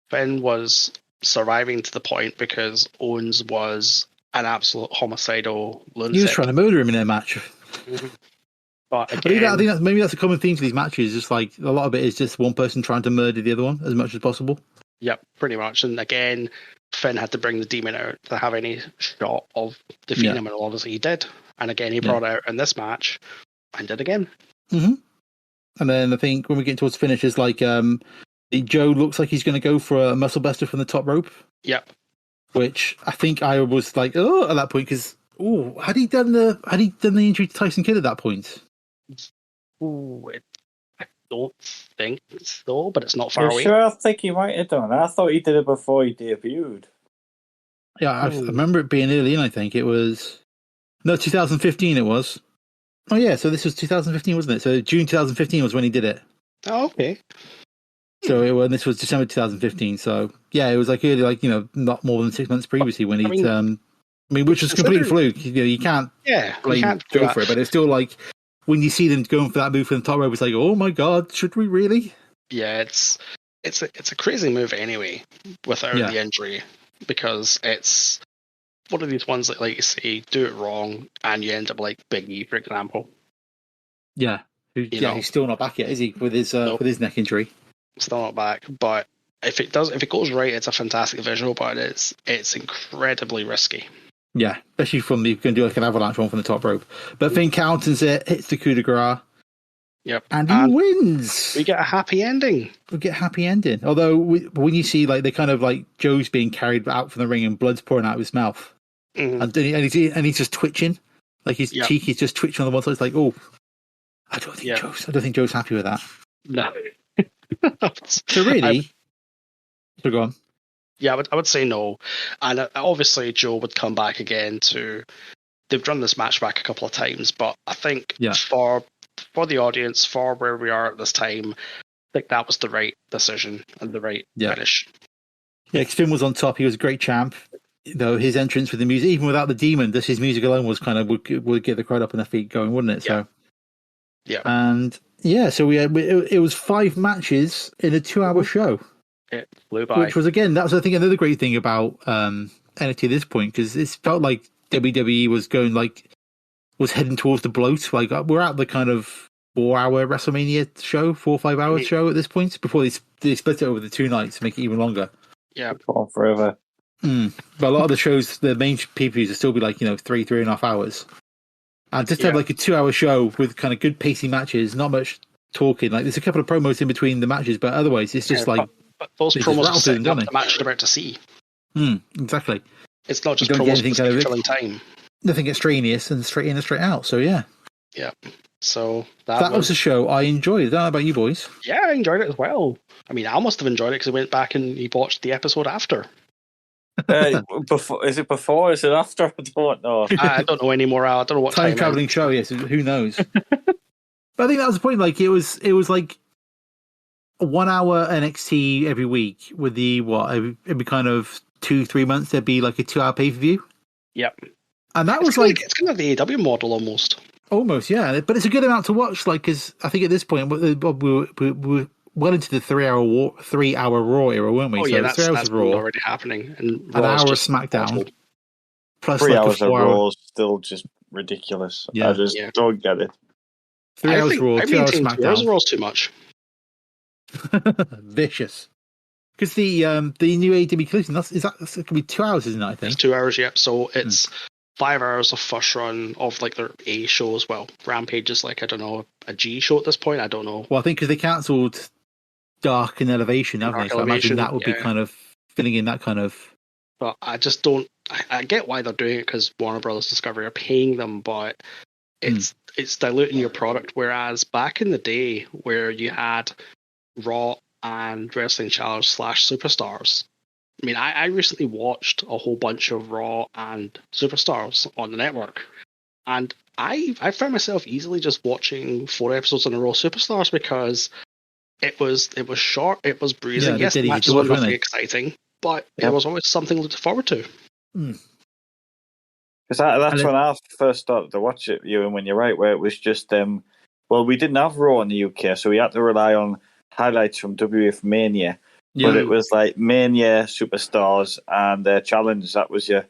[SPEAKER 1] Finn was surviving to the point because Owens was an absolute homicidal lunatic.
[SPEAKER 3] He was trying to murder him in their match.
[SPEAKER 1] Mm-hmm. But again,
[SPEAKER 3] I think maybe that's a common theme to these matches. Just like a lot of it is just one person trying to murder the other one as much as possible.
[SPEAKER 1] Yep, pretty much. And again, Finn had to bring the demon out to have any shot of defeating him, and obviously he did. And again, he brought out in this match and did again.
[SPEAKER 3] Mm-hmm. And then I think when we get towards finishes, like Joe looks like he's going to go for a muscle buster from the top rope.
[SPEAKER 1] Yep.
[SPEAKER 3] Which I think I was like, at that point, because had he done the injury to Tyson Kidd at that point?
[SPEAKER 1] I don't think so, but it's not far away.
[SPEAKER 5] Sure, I think he might have done. I thought he did it before he debuted.
[SPEAKER 3] Yeah, I remember it being early in. I think it was 2015. It was. Oh yeah, so this was 2015, wasn't it? So June 2015 was when he did it.
[SPEAKER 1] Oh, okay.
[SPEAKER 3] So this was December 2015. So yeah, it was like early, not more than 6 months previously when he. Which was complete fluke. You can't.
[SPEAKER 1] Yeah,
[SPEAKER 3] you can't go for it, but it's still like when you see them going for that move from the top rope, it's like, oh my god, should we really?
[SPEAKER 1] Yeah, it's a crazy move anyway without the injury, because it's one of these ones that, like you say, do it wrong and you end up like Big E, for example.
[SPEAKER 3] Yeah, he's still not back yet, is he? With his neck injury.
[SPEAKER 1] Still not back, but if it goes right, it's a fantastic visual, but it's incredibly risky.
[SPEAKER 3] Yeah, especially from you can do like an avalanche one from the top rope. But Finn counters it, hits the coup de grace.
[SPEAKER 1] Yep,
[SPEAKER 3] and he wins.
[SPEAKER 1] We get a happy ending.
[SPEAKER 3] Although when you see like they kind of like Joe's being carried out from the ring and blood's pouring out of his mouth, and he's just twitching, like his cheek is just twitching on the one side. It's like, I don't think Joe's happy with that.
[SPEAKER 1] No.
[SPEAKER 3] So really, so go on.
[SPEAKER 1] Yeah, I would say no. And obviously Joe would come back again they've run this match back a couple of times, but I think for the audience, for where we are at this time, I think that was the right decision and the right finish.
[SPEAKER 3] Yeah, because Finn was on top. He was a great champ. Though his entrance with the music, even without the demon, just his music alone was kind of would get the crowd up on their feet going, wouldn't it? So
[SPEAKER 1] yeah.
[SPEAKER 3] And so it was 5 matches in a 2-hour show.
[SPEAKER 1] It flew by.
[SPEAKER 3] Which was, again, that was, I think, another great thing about NXT at this point, because it felt like WWE was heading towards the bloat. Like, we're at the kind of 4-hour WrestleMania show, 4 or 5 hour show at this point, before they split it over the 2 nights to make it even longer.
[SPEAKER 1] Yeah.
[SPEAKER 5] On forever.
[SPEAKER 3] But a lot of the shows, the main PPs will still be like, 3.5 hours. And just to have like a 2-hour show with kind of good pacey matches, not much talking. Like, there's a couple of promos in between the matches, but otherwise it's just like.
[SPEAKER 1] But those promos are setting up the match you're about to see.
[SPEAKER 3] Exactly.
[SPEAKER 1] It's not just
[SPEAKER 3] you don't get
[SPEAKER 1] promos
[SPEAKER 3] anything
[SPEAKER 1] for
[SPEAKER 3] out of it.
[SPEAKER 1] filling time.
[SPEAKER 3] Nothing extraneous and straight in and straight out. So yeah.
[SPEAKER 1] Yeah. So
[SPEAKER 3] that was a show I enjoyed. I don't know about you boys.
[SPEAKER 1] Yeah, I enjoyed it as well. I mean, Al must have enjoyed it because he went back and he watched the episode after.
[SPEAKER 5] Before, is it before? Is it after? I don't know.
[SPEAKER 1] I don't know anymore, Al. I don't know what
[SPEAKER 3] time traveling show. Yes, who knows? But I think that was the point. Like it was like a 1 hour NXT every week with the every kind of 2-3 months there'd be like a 2 hour pay per view.
[SPEAKER 1] Yep.
[SPEAKER 3] And that was
[SPEAKER 1] it's kind of the AEW model almost.
[SPEAKER 3] Almost, yeah. But it's a good amount to watch. Like, because I think at this point we were well into the 3 hour Raw era, weren't we?
[SPEAKER 1] Oh yeah, that's Raw already happening. And
[SPEAKER 3] an hour of SmackDown.
[SPEAKER 1] Awful.
[SPEAKER 5] Plus 3 hours of Raw is still just ridiculous.
[SPEAKER 3] Yeah.
[SPEAKER 5] I just don't get it.
[SPEAKER 3] 3 hours Raw, 2 hours SmackDown.
[SPEAKER 1] 2 hours Raw is too much.
[SPEAKER 3] Vicious. Because the new AEW collision, that's it could be 2 hours, isn't it? I think
[SPEAKER 1] it's 2 hours. Yep. So it's 5 hours of first run of like their A show as well. Rampage is like, I don't know, a G show at this point. I don't know.
[SPEAKER 3] Well, I think because they cancelled Dark and Elevation, haven't they? So I imagine that would be kind of filling in that kind of.
[SPEAKER 1] But I just don't. I get why they're doing it because Warner Brothers Discovery are paying them, but it's diluting your product. Whereas back in the day, where you had Raw and Wrestling Challenge / Superstars. I mean, I recently watched a whole bunch of Raw and Superstars on the network, and I found myself easily just watching 4 episodes in a row of Superstars because it was short, it was breezy. Yes, the matches were nothing exciting, but it was always something to look forward to.
[SPEAKER 5] Because that's when I first started to watch it, Euan, when you're right, where it was just well, we didn't have Raw in the UK, so we had to rely on highlights from WF Mania. Yeah. But it was like Mania, Superstars, and Challenge. That was your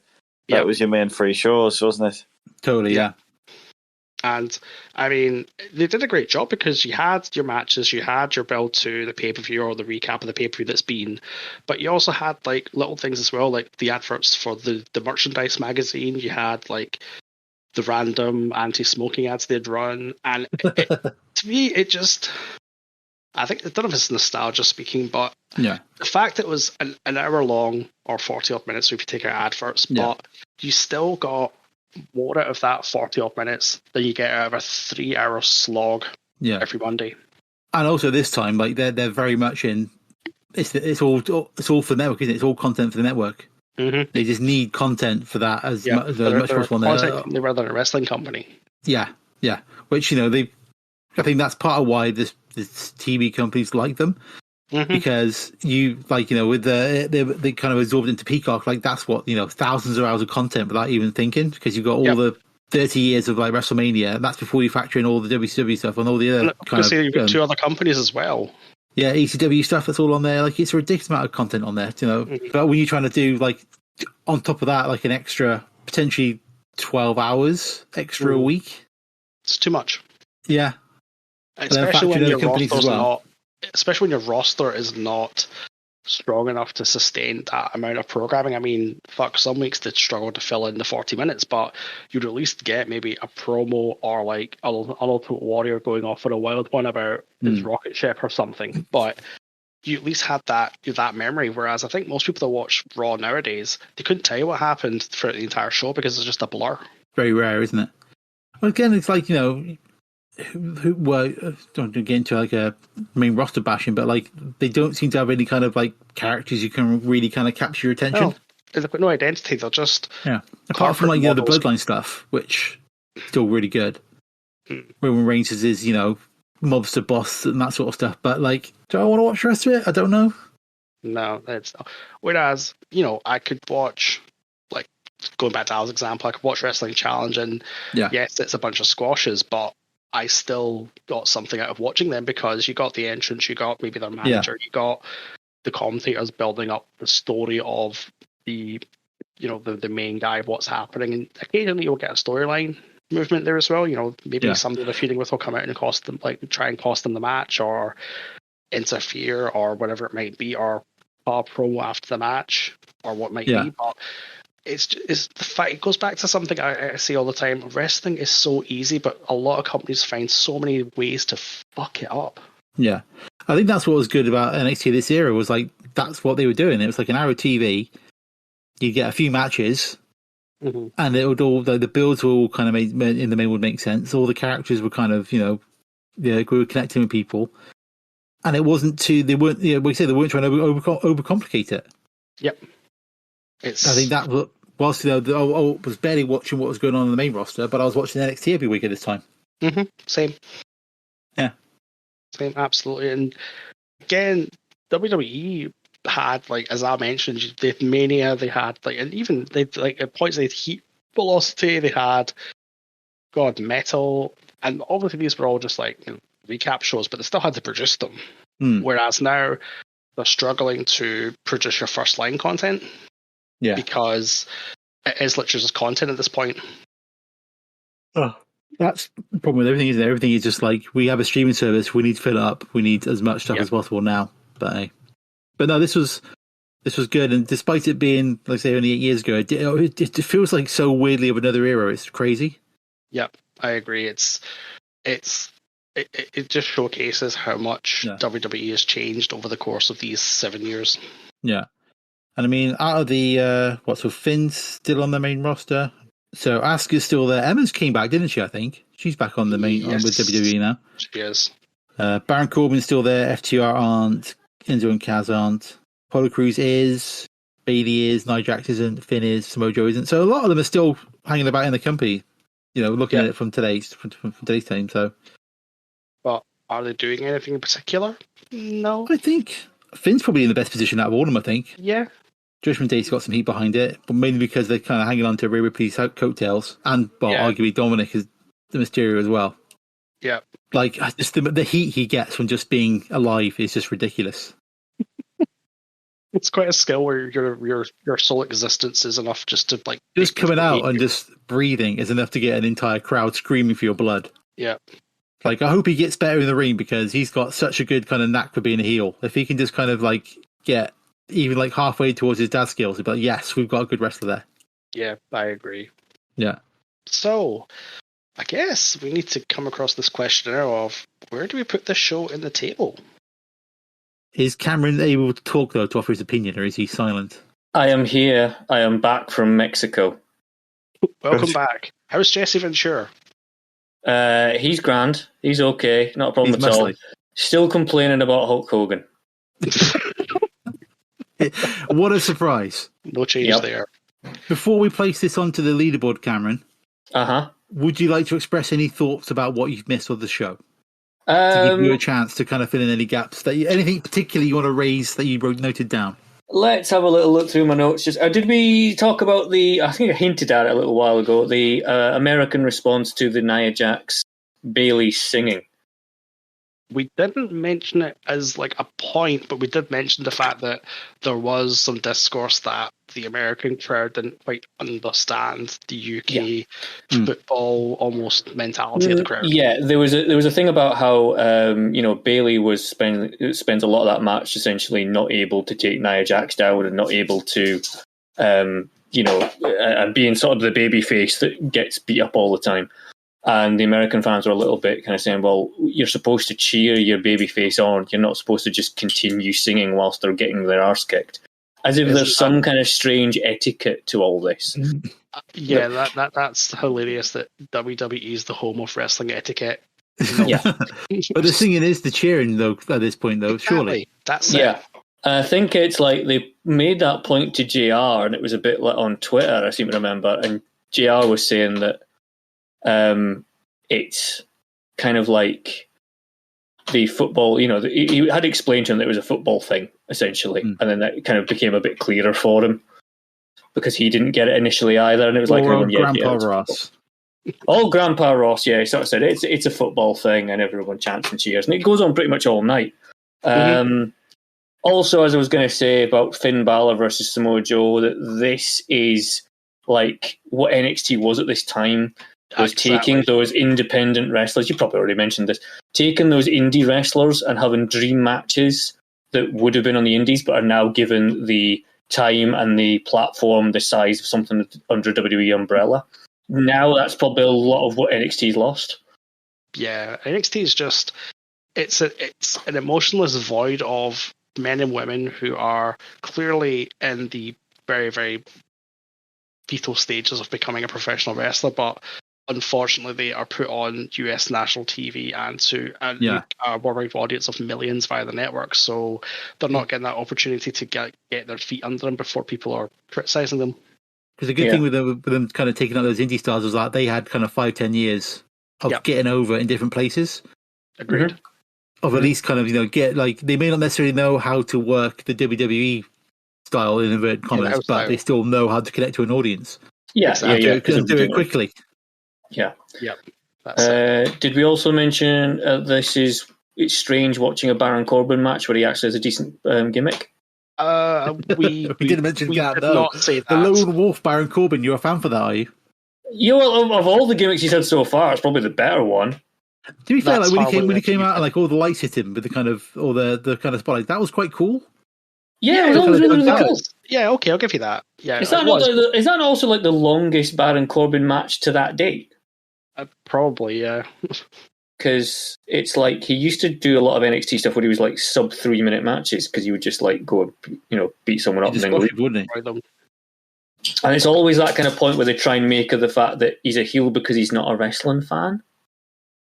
[SPEAKER 5] main 3 shows, wasn't it?
[SPEAKER 3] Totally, yeah.
[SPEAKER 1] And I mean, they did a great job because you had your matches, you had your build to the pay per view or the recap of the pay per view that's been, but you also had like little things as well, like the adverts for the merchandise magazine. You had like the random anti-smoking ads they'd run, and to me, it just. I think I don't know if it's nostalgia speaking, but the fact that it was an hour long or 40 odd minutes, so if you take out adverts, but you still got more out of that 40 odd minutes than you get out of a 3 hour slog every Monday.
[SPEAKER 3] And also this time, like they're very much in. It's all for the network, isn't it? It's all content for the network.
[SPEAKER 1] Mm-hmm.
[SPEAKER 3] They just need content for that as much as possible.
[SPEAKER 1] They're rather than a wrestling company.
[SPEAKER 3] Yeah. Which I think that's part of why this TV companies like them, because you with they kind of absorbed into Peacock. Like that's what thousands of hours of content without even thinking, because you've got all the 30 years of like WrestleMania, and that's before you factor in all the WCW stuff and all the other
[SPEAKER 1] you've got 2 other companies as well.
[SPEAKER 3] Yeah, ECW stuff that's all on there. Like it's a ridiculous amount of content on there, But when you're trying to do like on top of that, like an extra potentially 12 hours extra a week,
[SPEAKER 1] it's too much.
[SPEAKER 3] Yeah.
[SPEAKER 1] Especially when your roster is not strong enough to sustain that amount of programming. I mean, some weeks they struggle to fill in the 40 minutes, but you'd at least get maybe a promo or like an Ultimate Warrior going off on a wild one about his rocket ship or something. But you at least had that memory. Whereas I think most people that watch Raw nowadays, they couldn't tell you what happened throughout the entire show because it's just a blur.
[SPEAKER 3] Very rare, isn't it? Well, again, it's like don't get into like a main roster bashing, but like they don't seem to have any kind of like characters you can really kind of capture your attention.
[SPEAKER 1] No, they've got no identity. They're just
[SPEAKER 3] apart from like the Bloodline stuff, which is still really good. Roman Reigns is mobster boss and that sort of stuff. But like, do I want to watch the rest of it? I don't know.
[SPEAKER 1] No, it's whereas I could watch. Like going back to Al's example, I could watch Wrestling Challenge, and yes, it's a bunch of squashes, but I still got something out of watching them because you got the entrance, you got maybe their manager, you got the commentators building up the story of the main guy, what's happening, and occasionally you'll get a storyline movement there as well. Maybe somebody they're feuding with will come out and cost them, like try and cost them the match or interfere or whatever it might be, or pop promo after the match or what might be. But it's the fact, it goes back to something I see all the time. Wrestling is so easy, but a lot of companies find so many ways to fuck it up.
[SPEAKER 3] Yeah. I think that's what was good about NXT this era, was like that's what they were doing. It was like an hour of TV you get a few matches,
[SPEAKER 1] Mm-hmm.
[SPEAKER 3] and it would all the builds were all kind of in the main would make sense. All the characters were kind of we were connecting with people, and it wasn't too. They weren't. We say they weren't trying to overcomplicate it.
[SPEAKER 1] Yep.
[SPEAKER 3] I think that whilst I was barely watching what was going on in the main roster, but I was watching NXT every week at this time.
[SPEAKER 1] Mm-hmm. Same.
[SPEAKER 3] Yeah.
[SPEAKER 1] Same. Absolutely. And again, WWE had, like, as I mentioned, they had Mania, they had, like, and even they at points they had Heat Velocity, they had Metal, and obviously these were all just like recap shows, but they still had to produce them. Whereas now they're struggling to produce your first line content.
[SPEAKER 3] Yeah.
[SPEAKER 1] Because it is literally just content at this point.
[SPEAKER 3] Oh, that's the problem with everything, isn't it? Everything is just like, we have a streaming service, we need to fill it up, we need as much stuff as possible now. But no, this was good, and despite it being, like I say, only 8 years ago, it feels like so weirdly of another era. It's crazy.
[SPEAKER 1] Yep, I agree. It just showcases how much WWE has changed over the course of these 7 years.
[SPEAKER 3] Yeah. And I mean, out of the so Finn's still on the main roster. So Asuka's still there. Emma's came back, didn't she? I think she's back on the main with WWE now.
[SPEAKER 1] She is.
[SPEAKER 3] Baron Corbin's still there. FTR aren't. Enzo and Kaz aren't. Apollo Crews is. Bayley is. Nia Jax isn't. Finn is. Samoa Joe isn't. So a lot of them are still hanging about in the company. Looking at it from today's time. So,
[SPEAKER 1] but are they doing anything in particular? No.
[SPEAKER 3] I think Finn's probably in the best position out of all of them. I think.
[SPEAKER 1] Yeah.
[SPEAKER 3] Judgment Day's got some heat behind it, but mainly because they're kind of hanging on to Rhea Ripley's coattails, and arguably Dominic is the Mysterio as well.
[SPEAKER 1] Yeah,
[SPEAKER 3] like just the heat he gets from just being alive is just ridiculous.
[SPEAKER 1] It's quite a skill where your sole existence is enough just to
[SPEAKER 3] just coming out and just breathing is enough to get an entire crowd screaming for your blood.
[SPEAKER 1] Yeah,
[SPEAKER 3] like I hope he gets better in the ring because he's got such a good kind of knack for being a heel. If he can just kind of get even halfway towards his dad's skills, but yes, we've got a good wrestler there.
[SPEAKER 1] Yeah, I agree.
[SPEAKER 3] Yeah.
[SPEAKER 1] So, I guess we need to come across this questionnaire of where do we put this show in the table?
[SPEAKER 3] Is Cameron able to talk though to offer his opinion, or is he silent?
[SPEAKER 2] I am here. I am back from Mexico.
[SPEAKER 1] Welcome back. How's Jesse Ventura?
[SPEAKER 2] He's grand. He's okay. Not a problem at all. Still complaining about Hulk Hogan.
[SPEAKER 3] What a surprise.
[SPEAKER 1] No change there.
[SPEAKER 3] Before we place this onto the leaderboard, Cameron, would you like to express any thoughts about what you've missed of the show? To give you a chance to kind of fill in any gaps. Anything particularly you want to raise that you noted down?
[SPEAKER 2] Let's have a little look through my notes. Did we talk about I think I hinted at it a little while ago, the American response to the Nia Jax Bayley singing?
[SPEAKER 1] We didn't mention it as a point, but we did mention the fact that there was some discourse that the American crowd didn't quite understand the UK football almost mentality of the crowd.
[SPEAKER 2] Yeah, there was a thing about how Bayley spends a lot of that match essentially not able to take Nia Jax down and not able to being sort of the baby face that gets beat up all the time. And the American fans were a little bit kind of saying, well, you're supposed to cheer your babyface on. You're not supposed to just continue singing whilst they're getting their arse kicked. As if there's some kind of strange etiquette to all this.
[SPEAKER 1] Yeah, that's hilarious that WWE is the home of wrestling etiquette.
[SPEAKER 2] Yeah.
[SPEAKER 3] But the singing is the cheering, though, at this point, though, surely.
[SPEAKER 1] That's
[SPEAKER 2] it. I think it's they made that point to JR, and it was a bit on Twitter, I seem to remember, and JR was saying that it's kind of like the football, he had explained to him that it was a football thing, essentially, and then that kind of became a bit clearer for him because he didn't get it initially either, and it was
[SPEAKER 3] Grandpa Ross.
[SPEAKER 2] Oh, Grandpa Ross, yeah, he sort of said it's a football thing, and everyone chants and cheers, and it goes on pretty much all night. Also, as I was going to say about Finn Balor versus Samoa Joe, that this is like what NXT was at this time. Was taking those independent wrestlers, you probably already mentioned this, taking those indie wrestlers and having dream matches that would have been on the indies but are now given the time and the platform the size of something under WWE umbrella. Now that's probably a lot of what NXT's lost.
[SPEAKER 1] Yeah, NXT is just it's an emotionless void of men and women who are clearly in the very, very fetal stages of becoming a professional wrestler, but unfortunately they are put on US national TV and to a worldwide audience of millions via the network, so they're not getting that opportunity to get their feet under them before people are criticizing them.
[SPEAKER 3] Because the good thing with them kind of taking out those indie stars was that they had kind of 5-10 years of getting over in different places.
[SPEAKER 1] Agreed.
[SPEAKER 3] Of at least kind of, get like, they may not necessarily know how to work the WWE style in inverted commas, but they still know how to connect to an audience.
[SPEAKER 2] Because
[SPEAKER 3] do it quickly.
[SPEAKER 2] Yeah.
[SPEAKER 1] Yep.
[SPEAKER 2] Did we also mention it's strange watching a Baron Corbin match where he actually has a decent gimmick?
[SPEAKER 1] We
[SPEAKER 3] didn't mention that,
[SPEAKER 1] did
[SPEAKER 3] though.
[SPEAKER 1] not say that.
[SPEAKER 3] The Lone Wolf Baron Corbin, you're a fan for that, are you?
[SPEAKER 2] Yeah, well, of all the gimmicks he's had so far, it's probably the better one.
[SPEAKER 3] To be fair, like when he came out and like all the lights hit him with the kind of the kind of spotlight, that was quite cool.
[SPEAKER 2] Yeah, it was really cool.
[SPEAKER 1] Yeah, okay, I'll give you that. Yeah,
[SPEAKER 2] is that also like the longest Baron Corbin match to that date?
[SPEAKER 1] Probably, yeah.
[SPEAKER 2] Because it's like he used to do a lot of NXT stuff where he was like sub 3-minute matches because he would just like go and beat someone up and then leave,
[SPEAKER 3] wouldn't he?
[SPEAKER 2] And it's always that kind of point where they try and make of the fact that he's a heel because he's not a wrestling fan.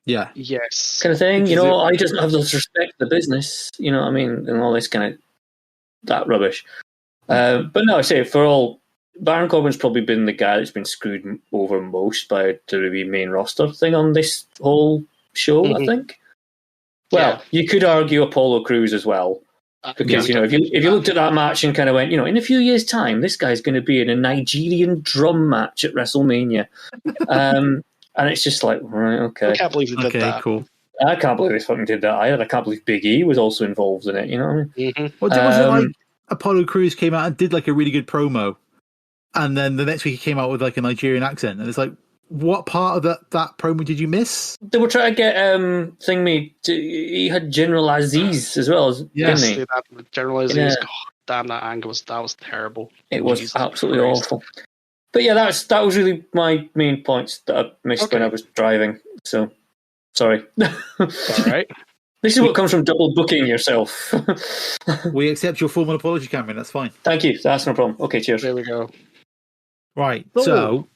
[SPEAKER 3] Yeah.
[SPEAKER 1] Yes.
[SPEAKER 2] Kind of thing. He doesn't have this respect for the business. You know what I mean? And all this kind of that rubbish. But no, I say for all, Baron Corbin's probably been the guy that's been screwed over most by the WWE main roster thing on this whole show, I think. Well, you could argue Apollo Crews as well. Because, if you looked at that match and kind of went, in a few years' time, this guy's going to be in a Nigerian drum match at WrestleMania. And it's just like, right, okay.
[SPEAKER 1] I can't believe they did that.
[SPEAKER 3] Cool.
[SPEAKER 2] I can't believe they fucking did that either. I can't believe Big E was also involved in it, you know what I mean?
[SPEAKER 1] Mm-hmm.
[SPEAKER 3] Well, was it like Apollo Crews came out and did like a really good promo, and then the next week he came out with like a Nigerian accent, and it's like, what part of that promo did you miss?
[SPEAKER 2] They were trying to get he had General Aziz as well,
[SPEAKER 1] yes,
[SPEAKER 2] didn't he?
[SPEAKER 1] That General Aziz. God, damn, that angle was terrible.
[SPEAKER 2] It was absolutely awful. But yeah, that was really my main points that I missed when I was driving. So sorry.
[SPEAKER 1] All right.
[SPEAKER 2] This is what comes from double booking yourself.
[SPEAKER 3] We accept your formal apology, Cameron. That's fine.
[SPEAKER 2] Thank you. That's no problem. Okay, cheers.
[SPEAKER 1] There we go.
[SPEAKER 3] Right. So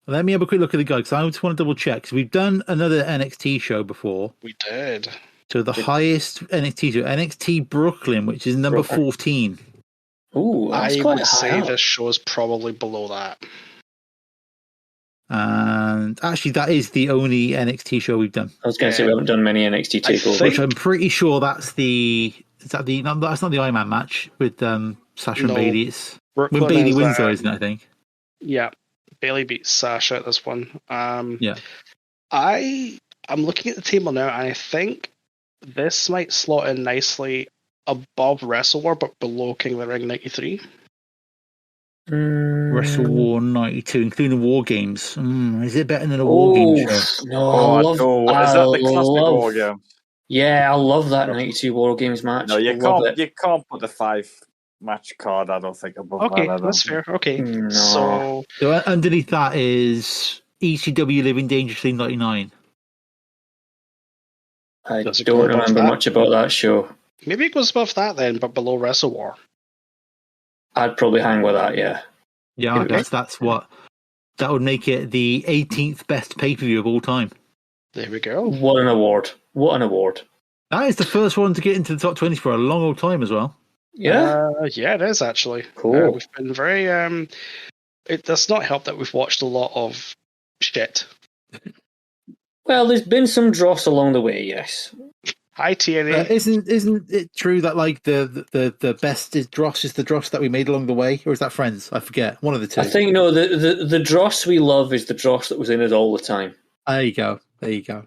[SPEAKER 3] let me have a quick look at the guide, because I just want to double check. So we've done another NXT show before.
[SPEAKER 1] We did.
[SPEAKER 3] So the highest NXT show, NXT Brooklyn, which is number 14.
[SPEAKER 2] Ooh, that's
[SPEAKER 1] I
[SPEAKER 2] quite
[SPEAKER 1] would
[SPEAKER 2] high
[SPEAKER 1] say
[SPEAKER 2] up.
[SPEAKER 1] this show is probably below that.
[SPEAKER 3] And actually, that is the only NXT show we've done.
[SPEAKER 2] I was going to say we haven't done many NXT takeovers.
[SPEAKER 3] Which I'm pretty sure that's the... No, that's not the Iron Man match with Sasha and Bayley. It's
[SPEAKER 1] Brooklyn
[SPEAKER 3] when Bayley wins, though, isn't it, I think?
[SPEAKER 1] Yeah. Bayley beats Sasha at this one.
[SPEAKER 3] Yeah.
[SPEAKER 1] I'm looking at the table now, and I think this might slot in nicely above Wrestle War, but below King of the Ring 93.
[SPEAKER 3] Wrestle War 92, including War Games. Is it better than a War Game show?
[SPEAKER 2] No,
[SPEAKER 5] is that the classic War Game?
[SPEAKER 2] Yeah, I love that 92 War Games match.
[SPEAKER 5] No, you can't put the 5-match card, I don't think, above that.
[SPEAKER 1] Okay, that's fair. Okay.
[SPEAKER 2] No.
[SPEAKER 3] So underneath that is ECW Living Dangerously 99.
[SPEAKER 2] I don't remember much about that show.
[SPEAKER 1] Maybe it goes above that then, but below Wrestle War.
[SPEAKER 2] I'd probably hang with that, yeah.
[SPEAKER 3] Yeah, that's what... That would make it the 18th best pay-per-view of all time.
[SPEAKER 1] There we go.
[SPEAKER 2] What an award. What an award.
[SPEAKER 3] That is the first one to get into the top 20 for a long old time as well.
[SPEAKER 2] Yeah?
[SPEAKER 1] Yeah, it is actually.
[SPEAKER 2] Cool.
[SPEAKER 1] We've been very... it does not help that we've watched a lot of shit.
[SPEAKER 2] Well, there's been some dross along the way, yes.
[SPEAKER 1] Hi, TNA.
[SPEAKER 3] Isn't it true that like the best is dross is the dross that we made along the way, or is that Friends? I forget. One of the two.
[SPEAKER 2] I think no. The dross we love is the dross that was in it all the time.
[SPEAKER 3] There you go. There you go.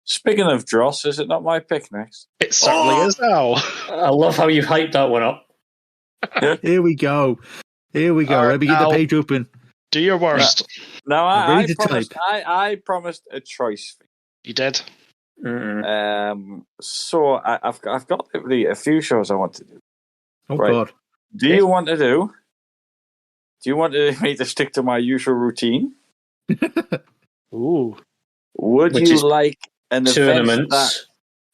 [SPEAKER 5] Speaking of dross, is it not my pick next?
[SPEAKER 1] It certainly is now.
[SPEAKER 2] I love how you hyped that one up.
[SPEAKER 3] Here we go. Here we go. Let me get the page open.
[SPEAKER 1] Do your worst.
[SPEAKER 5] No, I promised a choice.
[SPEAKER 1] You did.
[SPEAKER 5] So I've got a few shows I want to do.
[SPEAKER 3] Oh God!
[SPEAKER 5] Do you want to do? Do you want me to stick to my usual routine?
[SPEAKER 1] Ooh.
[SPEAKER 5] Would you like an event
[SPEAKER 2] tournaments?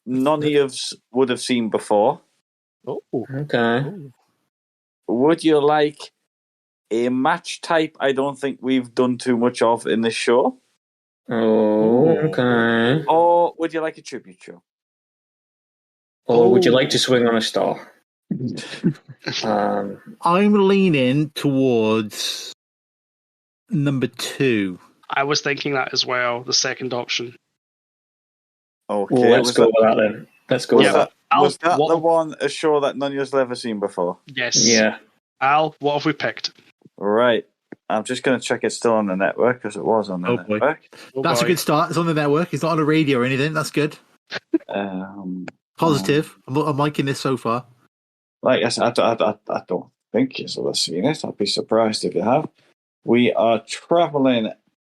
[SPEAKER 5] none of us would have seen before.
[SPEAKER 1] Oh,
[SPEAKER 2] okay.
[SPEAKER 5] Would you like a match type I don't think we've done too much of in this show?
[SPEAKER 2] Oh, okay.
[SPEAKER 5] Or would you like a tribute show?
[SPEAKER 2] Or would you like to swing on a star?
[SPEAKER 3] I'm leaning towards number 2.
[SPEAKER 1] I was thinking that as well, the second option.
[SPEAKER 5] Okay,
[SPEAKER 2] well, let's go with that then. Let's go with that.
[SPEAKER 5] Was that the one, a show that none of us have ever seen before?
[SPEAKER 1] Yes.
[SPEAKER 2] Yeah.
[SPEAKER 1] Al, what have we picked?
[SPEAKER 5] Right. I'm just going to check it's still on the network, because it was on the network.
[SPEAKER 3] That's a good start. It's on the network. It's not on the radio or anything. That's good. Positive. I'm liking this so far.
[SPEAKER 5] Like I said, I don't think you've ever seen it. I'd be surprised if you have. We are travelling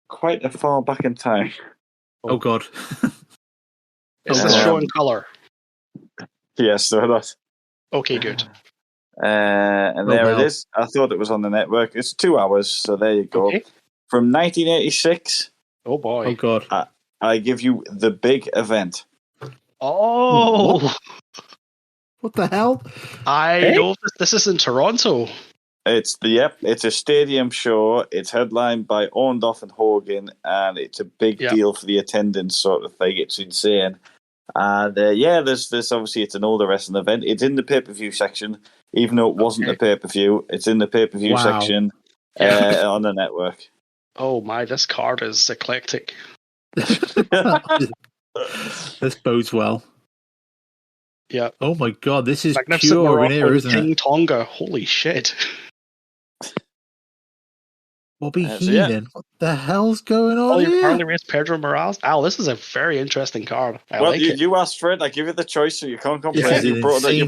[SPEAKER 5] quite a far back in time.
[SPEAKER 3] Oh, God.
[SPEAKER 1] Is this show in colour?
[SPEAKER 5] Yes, so that's...
[SPEAKER 1] Okay, good.
[SPEAKER 5] And there it is. I thought it was on the network. It's 2 hours, so there you go.
[SPEAKER 1] Okay.
[SPEAKER 5] From 1986.
[SPEAKER 1] Oh, boy.
[SPEAKER 3] Oh, God.
[SPEAKER 5] I give you the big event.
[SPEAKER 1] Oh!
[SPEAKER 3] What the hell?
[SPEAKER 1] I know this is in Toronto.
[SPEAKER 5] It's a stadium show. It's headlined by Orndorff and Hogan, and it's a big deal for the attendance sort of thing. It's insane. And there's obviously it's an older wrestling event. It's in the pay-per-view section, even though it wasn't a pay-per-view. It's in the pay-per-view section on the network.
[SPEAKER 1] Oh my, this card is eclectic.
[SPEAKER 3] This bodes well.
[SPEAKER 1] Yeah.
[SPEAKER 3] Oh my God, this is
[SPEAKER 1] Magnificent
[SPEAKER 3] pure
[SPEAKER 1] Morocco
[SPEAKER 3] Rainier, isn't
[SPEAKER 1] King
[SPEAKER 3] it?
[SPEAKER 1] Tonga. Holy shit.
[SPEAKER 3] Bobby Heenan. What the hell's going on here?
[SPEAKER 1] Apparently raised Pedro Morales. Al, this is a very interesting card. I
[SPEAKER 5] Well,
[SPEAKER 1] like it.
[SPEAKER 5] you asked for it. I give you the choice, so you can't complain.
[SPEAKER 3] This is
[SPEAKER 5] You brought it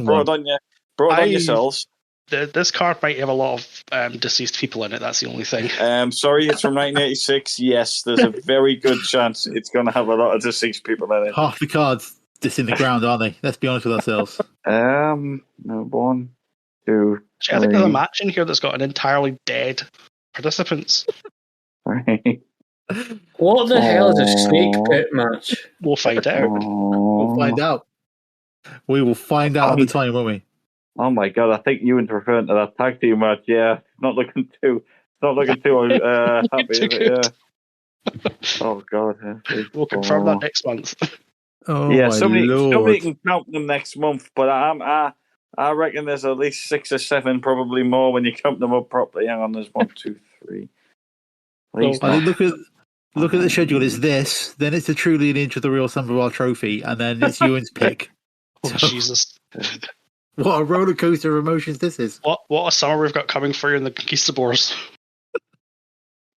[SPEAKER 5] on yourselves.
[SPEAKER 1] This card might have a lot of deceased people in it. That's the only thing.
[SPEAKER 5] Sorry, it's from 1986. Yes, there's a very good chance it's going to have a lot of deceased people in it.
[SPEAKER 3] Half the cards just in the ground, aren't they? Let's be honest with ourselves.
[SPEAKER 5] 1, 2,
[SPEAKER 1] Actually, I think there's a match in here that's got an entirely dead participants.
[SPEAKER 2] What the hell is a snake pit match?
[SPEAKER 1] We'll find out.
[SPEAKER 3] We'll find out. We will find out at the time, won't we?
[SPEAKER 5] Oh my God! I think Euan's referring to that tag team match. Yeah, not looking too happy. Oh God!
[SPEAKER 1] We'll confirm that next month.
[SPEAKER 3] Oh
[SPEAKER 5] yeah,
[SPEAKER 3] my
[SPEAKER 5] somebody
[SPEAKER 3] Lord.
[SPEAKER 5] can count them next month, but I reckon there's at least 6 or 7, probably more when you count them up properly. Hang on, there's 1, 2, 3.
[SPEAKER 3] I think look at the schedule. It's this, then it's a truly an inch of the real Sunderwell trophy, and then it's Euan's pick.
[SPEAKER 1] Oh Jesus!
[SPEAKER 3] What a roller coaster of emotions this is.
[SPEAKER 1] What a summer we've got coming for you in the Conquistabores.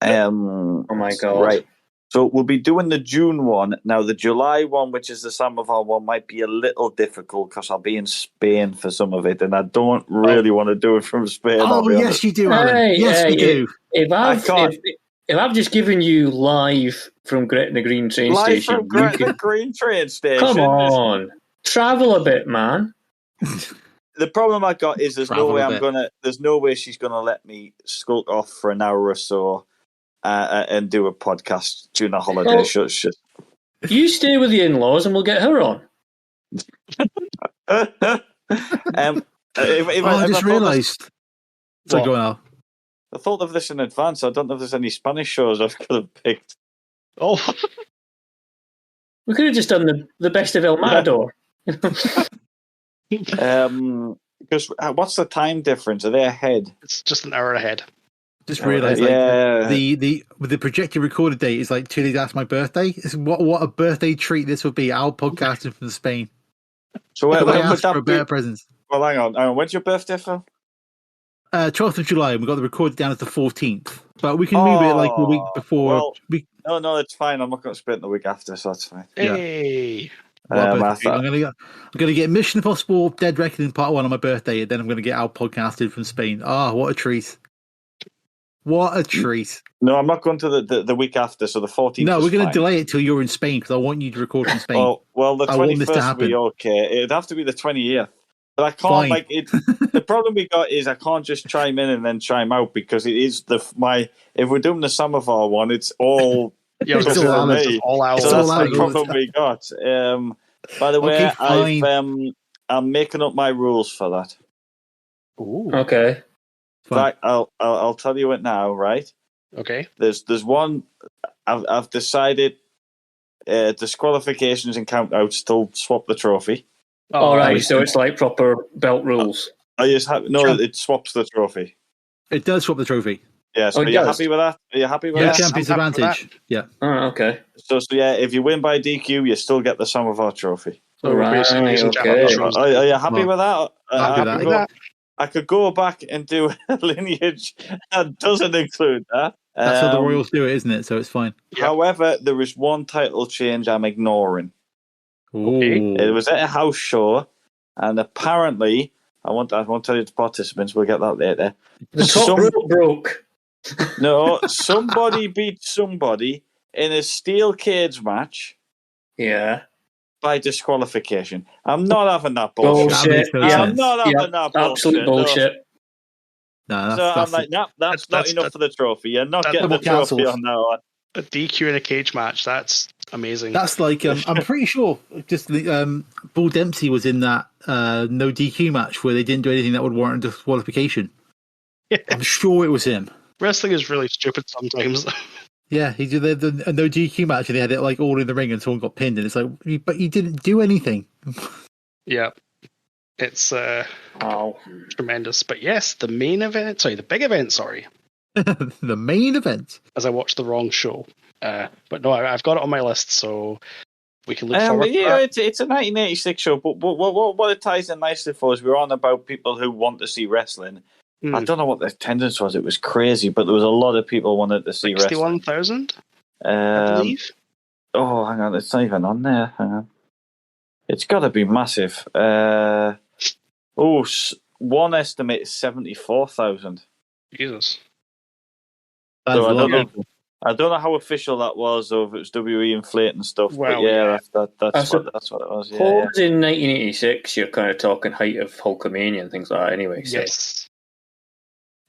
[SPEAKER 2] Oh my God!
[SPEAKER 5] Right. So we'll be doing the June one. Now, the July one, which is the Samovar one, might be a little difficult because I'll be in Spain for some of it, and I don't really want to do it from Spain.
[SPEAKER 3] Oh, yes, you do, Alan.
[SPEAKER 2] Hey,
[SPEAKER 3] yes, you do.
[SPEAKER 2] If I've just given you live from Gretna Green train
[SPEAKER 5] Live
[SPEAKER 2] station,
[SPEAKER 5] from Gretna Green train station.
[SPEAKER 2] Come on, travel a bit, man.
[SPEAKER 5] The problem I got is there's no
[SPEAKER 3] Travel
[SPEAKER 5] way she's gonna let me skulk off for an hour or so and do a podcast during a holiday.
[SPEAKER 2] Well, you stay with the in-laws and we'll get her on.
[SPEAKER 3] I just realised. So go on.
[SPEAKER 5] I thought of this in advance. I don't know if there's any Spanish shows I could have picked.
[SPEAKER 1] Oh,
[SPEAKER 2] we could have just done the best of El Matador.
[SPEAKER 5] Because what's the time difference? Are they ahead?
[SPEAKER 1] It's just an hour ahead.
[SPEAKER 3] Just realised, the projected recorded date is like 2 days after my birthday. It's what a birthday treat this would be. Our podcasting from Spain.
[SPEAKER 5] So when would that
[SPEAKER 3] for a better present?
[SPEAKER 5] Well, hang on. When's your birthday, Phil?
[SPEAKER 3] 12th of July, and we got the recorded down as the 14th. But we can move it like a week before.
[SPEAKER 5] No, it's fine. I'm not going to spend the week after, so that's fine.
[SPEAKER 1] Hey.
[SPEAKER 3] I'm gonna get Mission Impossible Dead Reckoning Part 1 on my birthday, and then I'm gonna get our podcasted from Spain. What a treat! What a treat!
[SPEAKER 5] No, I'm not going to the week after, so the 14th.
[SPEAKER 3] No, we're going to
[SPEAKER 5] fine.
[SPEAKER 3] delay it till you're in Spain because I want you to record from Spain.
[SPEAKER 5] Oh well, the 21st will be okay. It'd have to be the 20th, but I can't.
[SPEAKER 3] Fine.
[SPEAKER 5] The problem we got is I can't just chime in and then chime out because it is if we're doing the Samovar one, it's all.
[SPEAKER 1] Yeah,
[SPEAKER 5] all out.
[SPEAKER 1] All out.
[SPEAKER 5] So that's the problem we got. By the way,
[SPEAKER 3] fine.
[SPEAKER 5] I'm making up my rules for that.
[SPEAKER 1] Ooh.
[SPEAKER 2] Okay.
[SPEAKER 5] Right, I'll tell you it now. Right.
[SPEAKER 1] Okay.
[SPEAKER 5] There's one. I've decided. Disqualifications and count outs still swap the trophy.
[SPEAKER 2] All right, so it's like proper belt rules.
[SPEAKER 5] It swaps the trophy.
[SPEAKER 3] It does swap the trophy.
[SPEAKER 5] Yeah, so are you happy with that? Are you happy with that?
[SPEAKER 3] Champion's advantage. Yeah.
[SPEAKER 2] Oh, okay.
[SPEAKER 5] So yeah, if you win by DQ, you still get the Samovar trophy.
[SPEAKER 2] Right, okay.
[SPEAKER 5] Are you happy with that?
[SPEAKER 3] Happy with that.
[SPEAKER 5] I could go back and do a lineage that doesn't include that.
[SPEAKER 3] That's how the Royals do it, isn't it? So it's fine.
[SPEAKER 5] However, there is one title change I'm ignoring.
[SPEAKER 3] Okay.
[SPEAKER 5] It was at a house show, and apparently, I won't tell you the participants. We'll get that later.
[SPEAKER 2] The top rope broke.
[SPEAKER 5] No, somebody beat somebody in a steel cage match.
[SPEAKER 2] Yeah.
[SPEAKER 5] By disqualification. I'm not having that bullshit. I'm not having that bullshit.
[SPEAKER 2] Absolute bullshit.
[SPEAKER 3] No,
[SPEAKER 5] I'm like, that's not enough for the trophy. You're not getting the trophy on that one.
[SPEAKER 1] A DQ in a cage match. That's amazing.
[SPEAKER 3] That's like I'm pretty sure just Bull Dempsey was in that no DQ match where they didn't do anything that would warrant disqualification.
[SPEAKER 1] Yeah.
[SPEAKER 3] I'm sure it was him.
[SPEAKER 1] Wrestling is really stupid sometimes.
[SPEAKER 3] Yeah, he did a no DQ match and they had it like all in the ring and someone got pinned and it's like, but you didn't do anything.
[SPEAKER 1] Yeah, it's tremendous. But yes, the big event. Sorry,
[SPEAKER 3] the main event.
[SPEAKER 1] As I watched the wrong show, but no, I've got it on my list, so we can look forward.
[SPEAKER 5] Yeah, it's a 1986 show, but what it ties in nicely for is we're on about people who want to see wrestling. I don't know what the attendance was. It was crazy, but there was a lot of people wanted to see wrestling.
[SPEAKER 1] 61,000, I believe.
[SPEAKER 5] Oh, hang on. It's not even on there. Hang on. It's got to be massive. One estimate is 74,000.
[SPEAKER 1] Jesus.
[SPEAKER 5] So I don't know how official that was, or if it was WE inflating stuff. Well, but yeah, that's what it was. Yeah,
[SPEAKER 2] in 1986, you're kind of talking height of Hulkamania and things like that. Anyway, so.
[SPEAKER 1] Yes.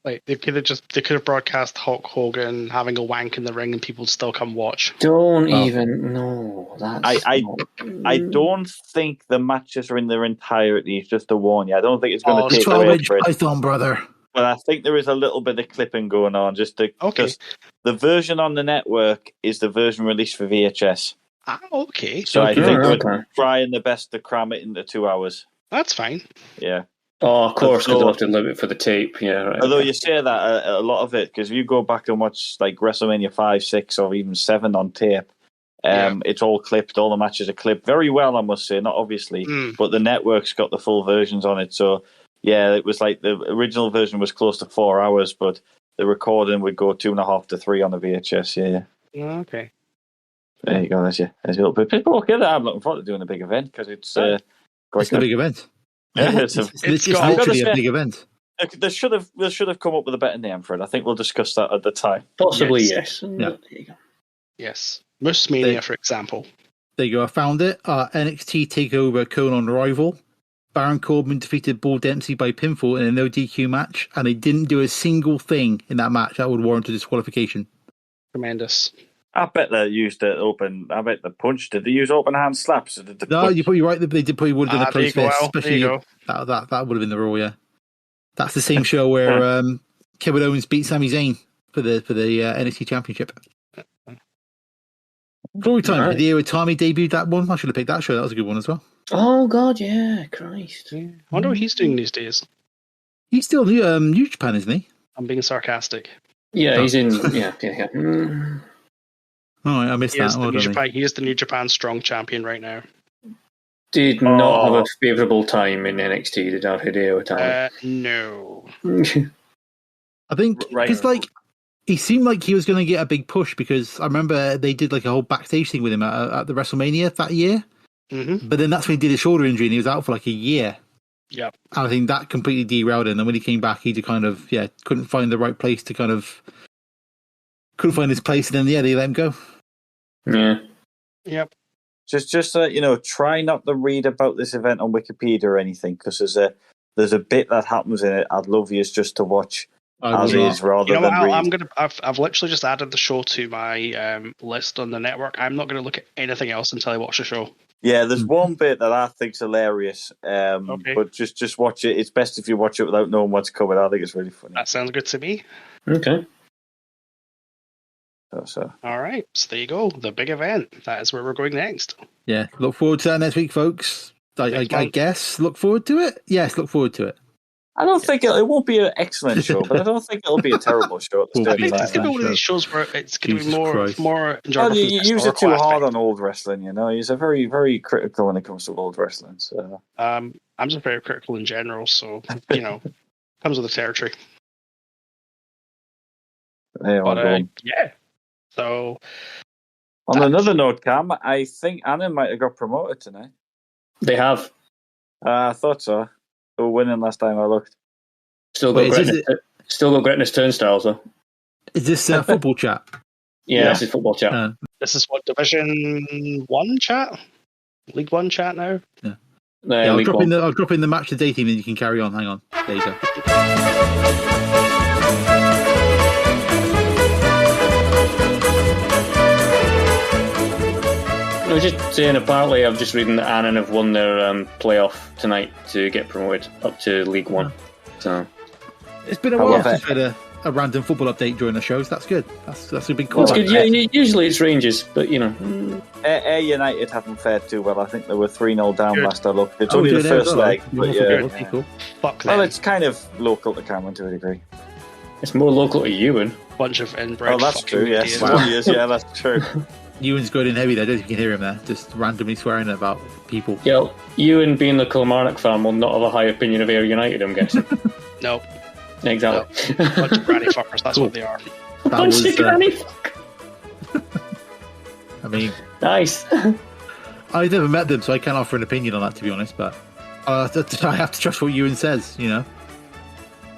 [SPEAKER 1] Like they could have broadcast Hulk Hogan having a wank in the ring and people would still come watch.
[SPEAKER 2] Even know that.
[SPEAKER 5] I don't think the matches are in their entirety. It's just to warn you. I don't think it's going to take away from it.
[SPEAKER 3] Python, brother.
[SPEAKER 5] But I think there is a little bit of clipping going on. Just the version on the network is the version released for VHS.
[SPEAKER 1] Okay.
[SPEAKER 5] So I think they're trying their best to cram it into 2 hours.
[SPEAKER 1] That's fine.
[SPEAKER 5] Yeah.
[SPEAKER 2] Oh, of course, because they'll have to limit for the tape. Yeah, right.
[SPEAKER 5] Although you say that a lot of it, because if you go back and watch like WrestleMania 5, 6, or even 7 on tape, it's all clipped. All the matches are clipped very well, I must say. Not obviously, but the network's got the full versions on it. So yeah, it was like the original version was close to 4 hours, but the recording would go 2.5 to 3 on the VHS. Yeah.
[SPEAKER 1] Okay.
[SPEAKER 5] There you go. There's a little bit. People look at that. I'm looking forward to doing a big event because it's
[SPEAKER 3] a big event. It's literally a big event.
[SPEAKER 5] They should have come up with a better name for it. I think we'll discuss that at the time.
[SPEAKER 2] Possibly, yes.
[SPEAKER 3] Yeah.
[SPEAKER 2] There you go.
[SPEAKER 1] Yes. Moose Mania, for example.
[SPEAKER 3] There you go. I found it. NXT TakeOver Colon Rival. Baron Corbin defeated Bull Dempsey by pinfall in a no DQ match, and they didn't do a single thing in that match that would warrant a disqualification.
[SPEAKER 1] Tremendous.
[SPEAKER 5] I bet they used the open. I bet the punch. Did they use open hand slaps?
[SPEAKER 3] No, you're probably right. They probably would have done a close fist, especially that would have been the rule. Yeah, that's the same show where Kevin Owens beat Sami Zayn for the NXT Championship. Glory time. The year Tommy debuted that one. I should have picked that show. That was a good one as well.
[SPEAKER 2] Oh God, yeah, Christ.
[SPEAKER 1] I wonder what he's doing these days.
[SPEAKER 3] He's still New Japan, isn't he?
[SPEAKER 1] I'm being sarcastic.
[SPEAKER 2] Yeah, he's in. Yeah.
[SPEAKER 3] Oh, I missed that.
[SPEAKER 1] He is the New Japan Strong Champion right now.
[SPEAKER 2] Did not have a favourable time in NXT, did our Hideo time?
[SPEAKER 1] No.
[SPEAKER 3] I think because he seemed like he was going to get a big push because I remember they did like a whole backstage thing with him at the WrestleMania that year.
[SPEAKER 1] Mm-hmm.
[SPEAKER 3] But then that's when he did a shoulder injury and he was out for like a year.
[SPEAKER 1] Yeah.
[SPEAKER 3] And I think that completely derailed him. And when he came back, he just kind of couldn't find the right place to couldn't find his place. And then they let him go.
[SPEAKER 2] Yeah.
[SPEAKER 1] Yep.
[SPEAKER 5] Just try not to read about this event on Wikipedia or anything because there's a bit that happens in it. I'd love you just to watch as is rather than read.
[SPEAKER 1] I've literally just added the show to my list on the network. I'm not going to look at anything else until I watch the show.
[SPEAKER 5] Yeah, there's one bit that I think's hilarious, but just watch it. It's best if you watch it without knowing what's coming. I think it's really funny.
[SPEAKER 1] That sounds good to me.
[SPEAKER 2] Okay.
[SPEAKER 5] So.
[SPEAKER 1] All right, so there you go. The big event. That is where we're going next.
[SPEAKER 3] Yeah, look forward to that next week, folks. I guess look forward to it. Yes, look forward to it.
[SPEAKER 5] I don't think it won't be an excellent show, but I don't think it'll be a terrible show.
[SPEAKER 1] It's going to be one of these shows where it's going to be more enjoyable.
[SPEAKER 5] You use it too hard on old wrestling, you know. He's a very, very critical when it comes to old wrestling. So
[SPEAKER 1] I'm just very critical in general, so you know, comes with the territory. Yeah. So,
[SPEAKER 5] on another note, Cam, I think Anna might have got promoted tonight.
[SPEAKER 2] They have.
[SPEAKER 5] I thought so. They were winning last time I looked.
[SPEAKER 2] Still got Gretna's turnstiles, though.
[SPEAKER 3] Is this football chat?
[SPEAKER 2] Yeah, this is football chat.
[SPEAKER 1] This is what Division 1 chat? League 1 chat now?
[SPEAKER 3] Yeah. I'll drop in the match today team and you can carry on. Hang on. There you go.
[SPEAKER 2] I was just saying, apparently, I'm just reading that Annan have won their playoff tonight to get promoted up to League One. So
[SPEAKER 3] it's been a while since we had a random football update during the shows. That's good. That's a big call.
[SPEAKER 2] That's good. Yeah, usually it's Rangers, but you know.
[SPEAKER 5] Air United haven't fared too well. I think they were 3-0 down last I looked. It's only the first leg, but yeah.
[SPEAKER 3] Cool.
[SPEAKER 5] Well, it's kind of local to Cameron to a degree.
[SPEAKER 2] It's more local to Euan.
[SPEAKER 1] Bunch of inbred.
[SPEAKER 5] Oh, that's true. Yes, yeah, that's true.
[SPEAKER 3] Euan's going in heavy there. I don't think you can hear him there. Just randomly swearing about people.
[SPEAKER 2] Yeah, Euan being the Kilmarnock fan will not have a high opinion of Air United, I'm guessing.
[SPEAKER 1] Nope.
[SPEAKER 2] Exactly.
[SPEAKER 1] Nope. Bunch of granny fuckers, that's what they are.
[SPEAKER 2] Bunch of granny fuckers.
[SPEAKER 3] I mean...
[SPEAKER 2] Nice.
[SPEAKER 3] I've never met them, so I can't offer an opinion on that, to be honest, but I have to trust what Euan says, you know?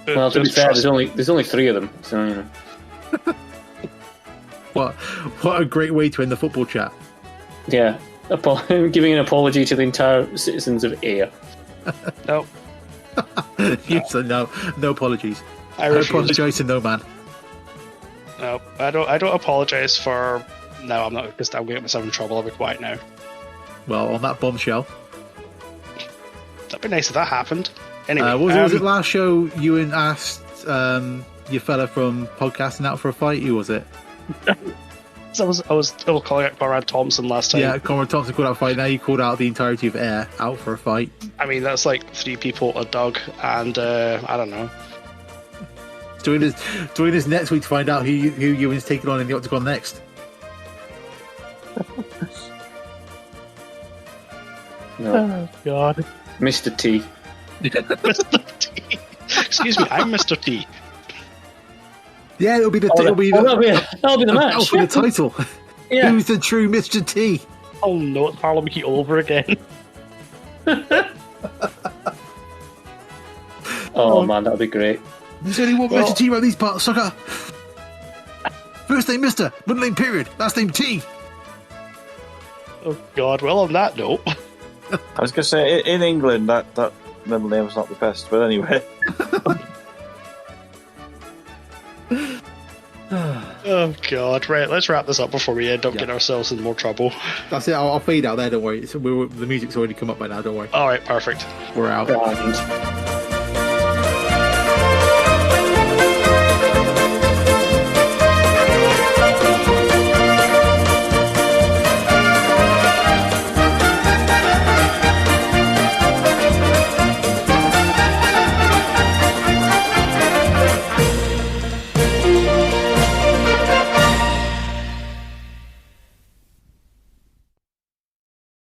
[SPEAKER 2] Well, to be fair, there's only 3 of them, so, you know.
[SPEAKER 3] What a great way to end the football chat.
[SPEAKER 2] Yeah, giving an apology to the entire citizens of Ayr.
[SPEAKER 1] Nope.
[SPEAKER 3] No apologies.
[SPEAKER 1] I
[SPEAKER 3] apologise to no man.
[SPEAKER 1] No, I don't apologise for... No, I'm not, because I'm going to get myself in trouble. I'll be quiet now.
[SPEAKER 3] Well, on that bombshell.
[SPEAKER 1] That'd be nice if that happened. Anyway,
[SPEAKER 3] was it last show Euan asked your fella from Podcasting Out for a fight? Who was it?
[SPEAKER 1] I was calling out Conrad Thompson last time.
[SPEAKER 3] Yeah, Conrad Thompson called out a fight. Now you called out the entirety of Air out for a fight.
[SPEAKER 1] I mean, that's like 3 people, a dog, and I don't know.
[SPEAKER 3] Join us next week to find out who Euan's taking on in the Octagon next.
[SPEAKER 2] No.
[SPEAKER 1] Oh God,
[SPEAKER 2] Mr. T.
[SPEAKER 1] Mr. T. Excuse me, I'm Mr. T.
[SPEAKER 3] Yeah, that'll be the
[SPEAKER 2] that'll be the match.
[SPEAKER 3] That'll be the title.
[SPEAKER 2] Yeah.
[SPEAKER 3] Who's the true Mr. T?
[SPEAKER 1] Oh no, it's Harlem Heat all over again.
[SPEAKER 2] Oh man, that'd be great.
[SPEAKER 3] There's only one Mr. T around these parts, sucker. First name Mr. Middle name period. Last name T.
[SPEAKER 1] Oh God. Well, on that note,
[SPEAKER 5] I was going to say in England that middle name's not the best, but anyway.
[SPEAKER 1] Oh God! Right, let's wrap this up before we end up getting ourselves in more trouble.
[SPEAKER 3] That's it. I'll fade out there. Don't worry. The music's already come up by now. Don't worry.
[SPEAKER 1] All right, perfect.
[SPEAKER 3] We're out.